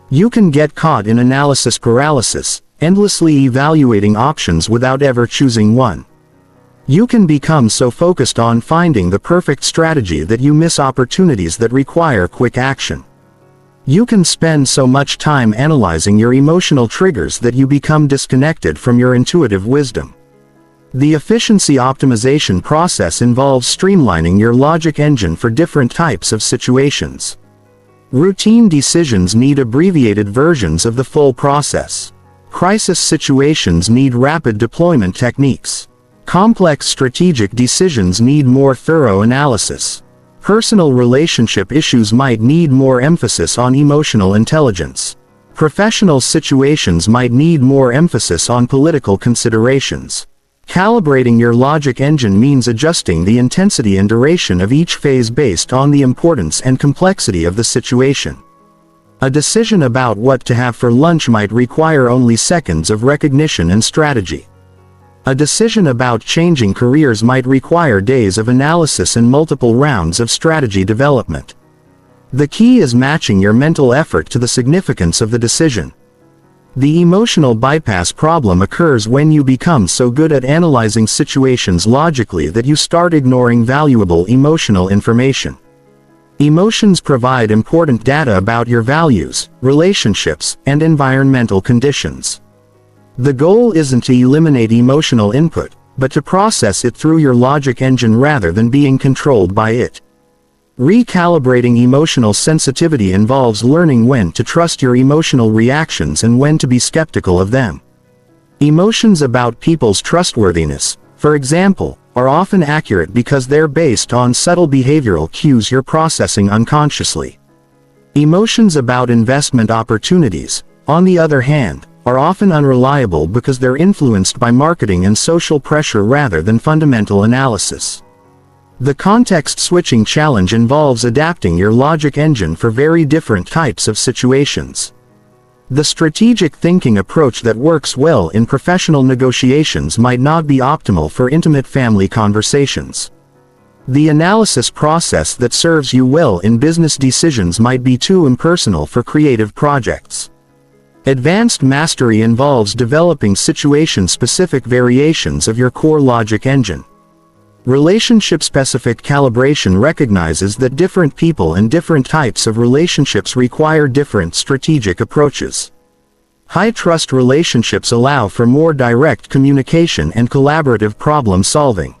You can get caught in analysis paralysis, endlessly evaluating options without ever choosing one. You can become so focused on finding the perfect strategy that you miss opportunities that require quick action. You can spend so much time analyzing your emotional triggers that you become disconnected from your intuitive wisdom. The efficiency optimization process involves streamlining your logic engine for different types of situations. Routine decisions need abbreviated versions of the full process. Crisis situations need rapid deployment techniques. Complex strategic decisions need more thorough analysis. Personal relationship issues might need more emphasis on emotional intelligence. Professional situations might need more emphasis on political considerations. Calibrating your logic engine means adjusting the intensity and duration of each phase based on the importance and complexity of the situation. A decision about what to have for lunch might require only seconds of recognition and strategy. A decision about changing careers might require days of analysis and multiple rounds of strategy development. The key is matching your mental effort to the significance of the decision. The emotional bypass problem occurs when you become so good at analyzing situations logically that you start ignoring valuable emotional information. Emotions provide important data about your values, relationships, and environmental conditions. The goal isn't to eliminate emotional input, but to process it through your logic engine rather than being controlled by it. Recalibrating emotional sensitivity involves learning when to trust your emotional reactions and when to be skeptical of them. Emotions about people's trustworthiness, for example, are often accurate because they're based on subtle behavioral cues you're processing unconsciously. Emotions about investment opportunities, on the other hand, are often unreliable because they're influenced by marketing and social pressure rather than fundamental analysis. The context-switching challenge involves adapting your logic engine for very different types of situations. The strategic thinking approach that works well in professional negotiations might not be optimal for intimate family conversations. The analysis process that serves you well in business decisions might be too impersonal for creative projects. Advanced mastery involves developing situation-specific variations of your core logic engine. Relationship-specific calibration recognizes that different people and different types of relationships require different strategic approaches. High-trust relationships allow for more direct communication and collaborative problem-solving.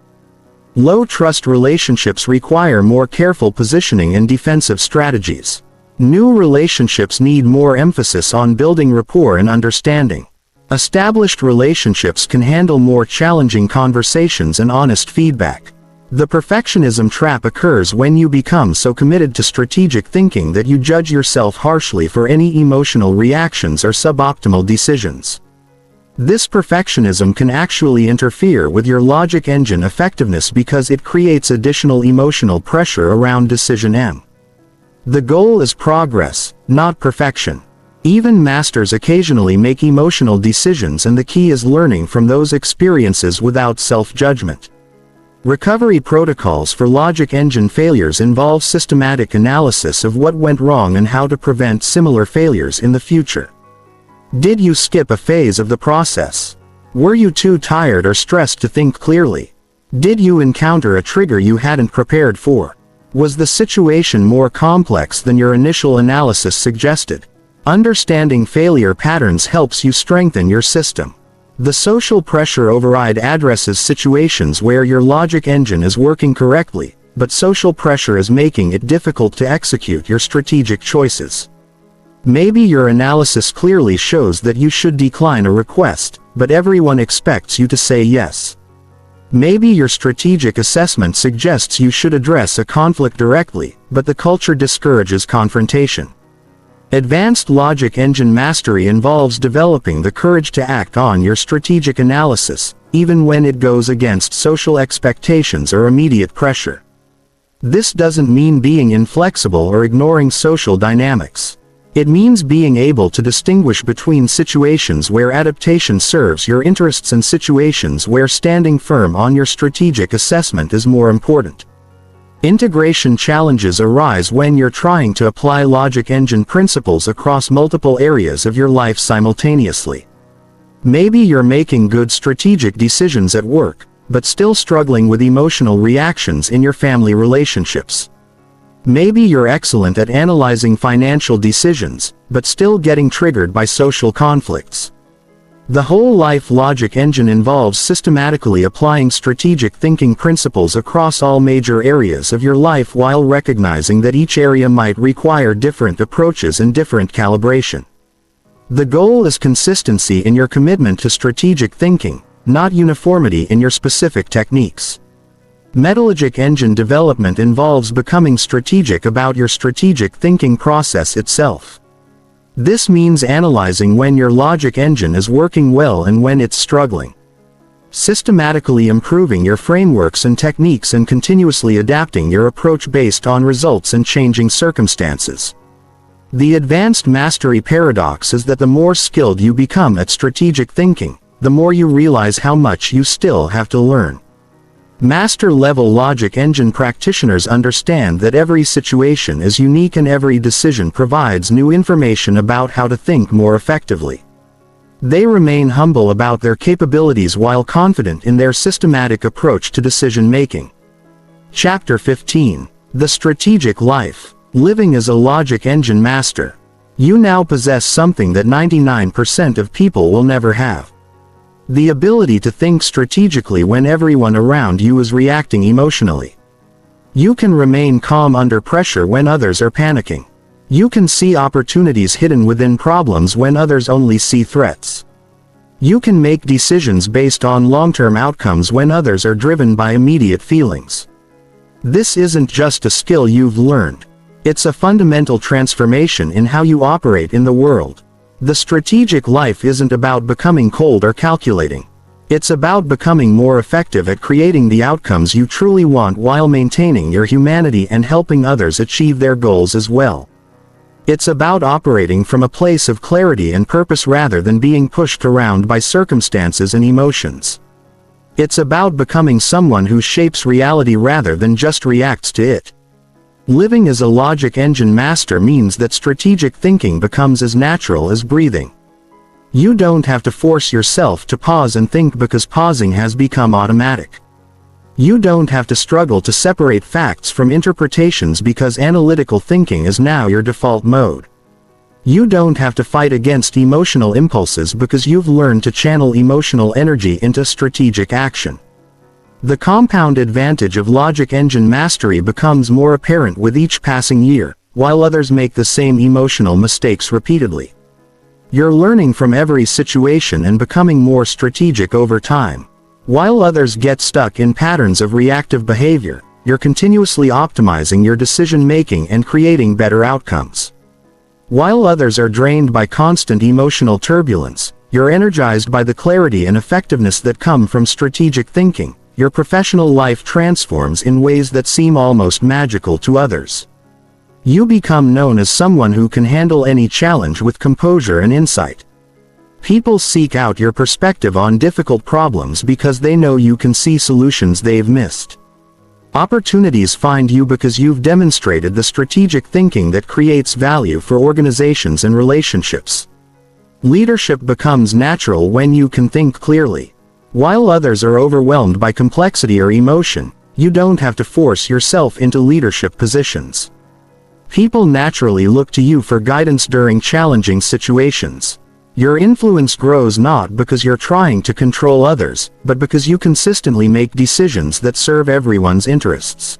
Low-trust relationships require more careful positioning and defensive strategies. New relationships need more emphasis on building rapport and understanding. Established relationships can handle more challenging conversations and honest feedback. The perfectionism trap occurs when you become so committed to strategic thinking that you judge yourself harshly for any emotional reactions or suboptimal decisions. This perfectionism can actually interfere with your logic engine effectiveness because it creates additional emotional pressure around decision. The goal is progress, not perfection. Even masters occasionally make emotional decisions, and the key is learning from those experiences without self-judgment. Recovery protocols for logic engine failures involve systematic analysis of what went wrong and how to prevent similar failures in the future. Did you skip a phase of the process? Were you too tired or stressed to think clearly? Did you encounter a trigger you hadn't prepared for? Was the situation more complex than your initial analysis suggested? Understanding failure patterns helps you strengthen your system. The social pressure override addresses situations where your logic engine is working correctly, but social pressure is making it difficult to execute your strategic choices. Maybe your analysis clearly shows that you should decline a request, but everyone expects you to say yes. Maybe your strategic assessment suggests you should address a conflict directly, but the culture discourages confrontation. Advanced logic engine mastery involves developing the courage to act on your strategic analysis, even when it goes against social expectations or immediate pressure. This doesn't mean being inflexible or ignoring social dynamics. It means being able to distinguish between situations where adaptation serves your interests and situations where standing firm on your strategic assessment is more important. Integration challenges arise when you're trying to apply logic engine principles across multiple areas of your life simultaneously. Maybe you're making good strategic decisions at work, but still struggling with emotional reactions in your family relationships. Maybe you're excellent at analyzing financial decisions, but still getting triggered by social conflicts. The whole life logic engine involves systematically applying strategic thinking principles across all major areas of your life while recognizing that each area might require different approaches and different calibration. The goal is consistency in your commitment to strategic thinking, not uniformity in your specific techniques. Metalogic engine development involves becoming strategic about your strategic thinking process itself. This means analyzing when your logic engine is working well and when it's struggling. Systematically improving your frameworks and techniques and continuously adapting your approach based on results and changing circumstances. The advanced mastery paradox is that the more skilled you become at strategic thinking, the more you realize how much you still have to learn. Master-level logic engine practitioners understand that every situation is unique and every decision provides new information about how to think more effectively. They remain humble about their capabilities while confident in their systematic approach to decision-making. Chapter 15. The Strategic Life. Living as a logic engine master. You now possess something that 99% of people will never have. The ability to think strategically when everyone around you is reacting emotionally. You can remain calm under pressure when others are panicking. You can see opportunities hidden within problems when others only see threats. You can make decisions based on long-term outcomes when others are driven by immediate feelings. This isn't just a skill you've learned. It's a fundamental transformation in how you operate in the world. The strategic life isn't about becoming cold or calculating. It's about becoming more effective at creating the outcomes you truly want while maintaining your humanity and helping others achieve their goals as well. It's about operating from a place of clarity and purpose rather than being pushed around by circumstances and emotions. It's about becoming someone who shapes reality rather than just reacts to it. Living as a logic engine master means that strategic thinking becomes as natural as breathing. You don't have to force yourself to pause and think because pausing has become automatic. You don't have to struggle to separate facts from interpretations because analytical thinking is now your default mode. You don't have to fight against emotional impulses because you've learned to channel emotional energy into strategic action. The compound advantage of logic engine mastery becomes more apparent with each passing year, while others make the same emotional mistakes repeatedly. You're learning from every situation and becoming more strategic over time. While others get stuck in patterns of reactive behavior, you're continuously optimizing your decision-making and creating better outcomes. While others are drained by constant emotional turbulence, you're energized by the clarity and effectiveness that come from strategic thinking. Your professional life transforms in ways that seem almost magical to others. You become known as someone who can handle any challenge with composure and insight. People seek out your perspective on difficult problems because they know you can see solutions they've missed. Opportunities find you because you've demonstrated the strategic thinking that creates value for organizations and relationships. Leadership becomes natural when you can think clearly. While others are overwhelmed by complexity or emotion, you don't have to force yourself into leadership positions. People naturally look to you for guidance during challenging situations. Your influence grows not because you're trying to control others, but because you consistently make decisions that serve everyone's interests.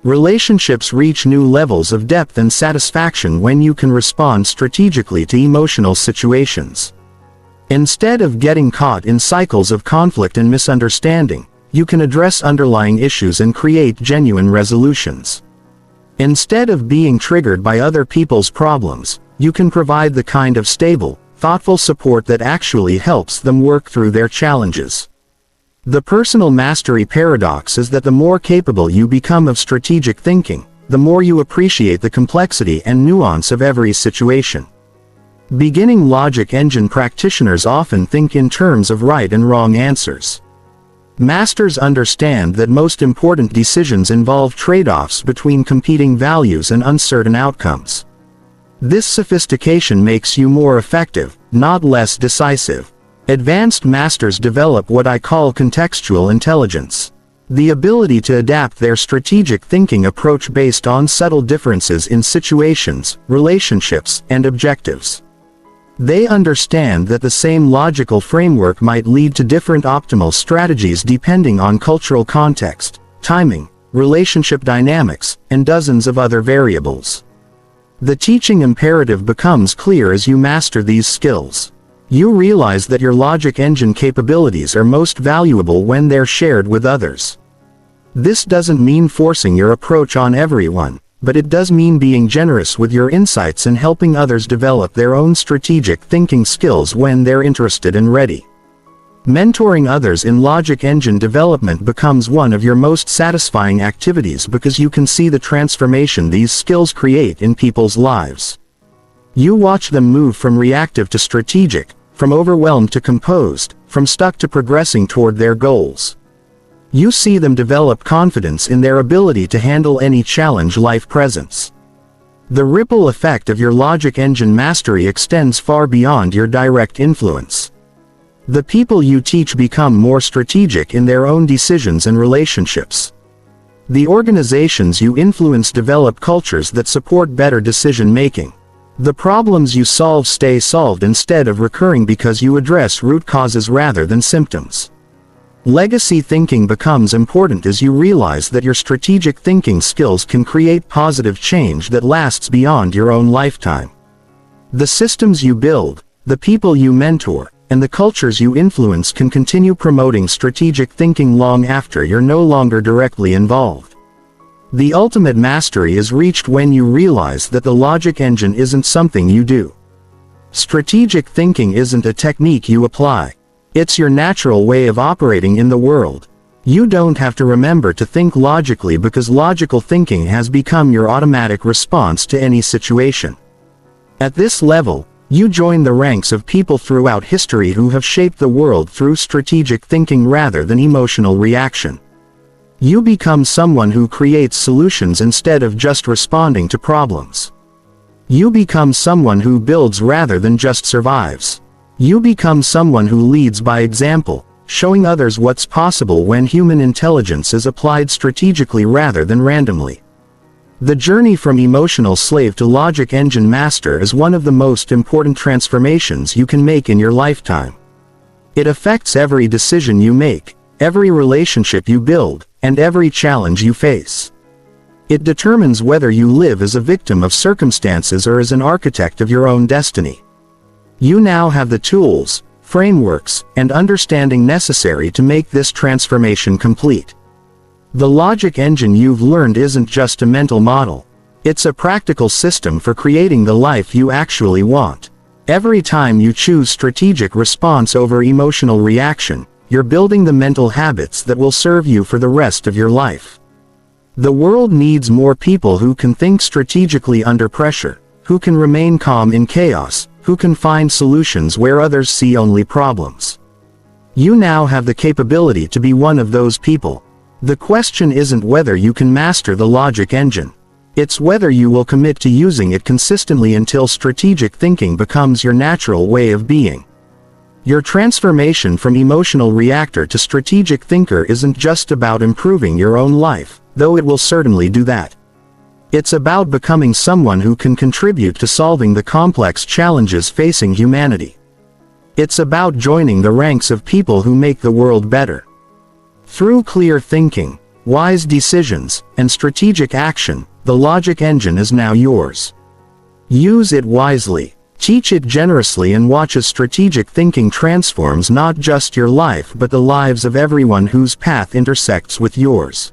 Relationships reach new levels of depth and satisfaction when you can respond strategically to emotional situations. Instead of getting caught in cycles of conflict and misunderstanding, you can address underlying issues and create genuine resolutions. Instead of being triggered by other people's problems, you can provide the kind of stable, thoughtful support that actually helps them work through their challenges. The personal mastery paradox is that the more capable you become of strategic thinking, the more you appreciate the complexity and nuance of every situation. Beginning logic engine practitioners often think in terms of right and wrong answers. Masters understand that most important decisions involve trade-offs between competing values and uncertain outcomes. This sophistication makes you more effective, not less decisive. Advanced masters develop what I call contextual intelligence. The ability to adapt their strategic thinking approach based on subtle differences in situations, relationships, and objectives. They understand that the same logical framework might lead to different optimal strategies depending on cultural context, timing, relationship dynamics, and dozens of other variables. The teaching imperative becomes clear as you master these skills. You realize that your logic engine capabilities are most valuable when they're shared with others. This doesn't mean forcing your approach on everyone, but it does mean being generous with your insights and helping others develop their own strategic thinking skills when they're interested and ready. Mentoring others in logic engine development becomes one of your most satisfying activities because you can see the transformation these skills create in people's lives. You watch them move from reactive to strategic, from overwhelmed to composed, from stuck to progressing toward their goals. You see them develop confidence in their ability to handle any challenge life presents. The ripple effect of your logic engine mastery extends far beyond your direct influence. The people you teach become more strategic in their own decisions and relationships. The organizations you influence develop cultures that support better decision-making. The problems you solve stay solved instead of recurring because you address root causes rather than symptoms. Legacy thinking becomes important as you realize that your strategic thinking skills can create positive change that lasts beyond your own lifetime. The systems you build, the people you mentor, and the cultures you influence can continue promoting strategic thinking long after you're no longer directly involved. The ultimate mastery is reached when you realize that the logic engine isn't something you do. Strategic thinking isn't a technique you apply. It's your natural way of operating in the world. You don't have to remember to think logically because logical thinking has become your automatic response to any situation. At this level, you join the ranks of people throughout history who have shaped the world through strategic thinking rather than emotional reaction. You become someone who creates solutions instead of just responding to problems. You become someone who builds rather than just survives. You become someone who leads by example, showing others what's possible when human intelligence is applied strategically rather than randomly. The journey from emotional slave to logic engine master is one of the most important transformations you can make in your lifetime. It affects every decision you make, every relationship you build, and every challenge you face. It determines whether you live as a victim of circumstances or as an architect of your own destiny. You now have the tools, frameworks, and understanding necessary to make this transformation complete. The logic engine you've learned isn't just a mental model. It's a practical system for creating the life you actually want. Every time you choose strategic response over emotional reaction, you're building the mental habits that will serve you for the rest of your life. The world needs more people who can think strategically under pressure, who can remain calm in chaos, who can find solutions where others see only problems. You now have the capability to be one of those people. The question isn't whether you can master the logic engine. It's whether you will commit to using it consistently until strategic thinking becomes your natural way of being. Your transformation from emotional reactor to strategic thinker isn't just about improving your own life, though it will certainly do that. It's about becoming someone who can contribute to solving the complex challenges facing humanity. It's about joining the ranks of people who make the world better. Through clear thinking, wise decisions, and strategic action, the logic engine is now yours. Use it wisely, teach it generously, and watch as strategic thinking transforms not just your life but the lives of everyone whose path intersects with yours.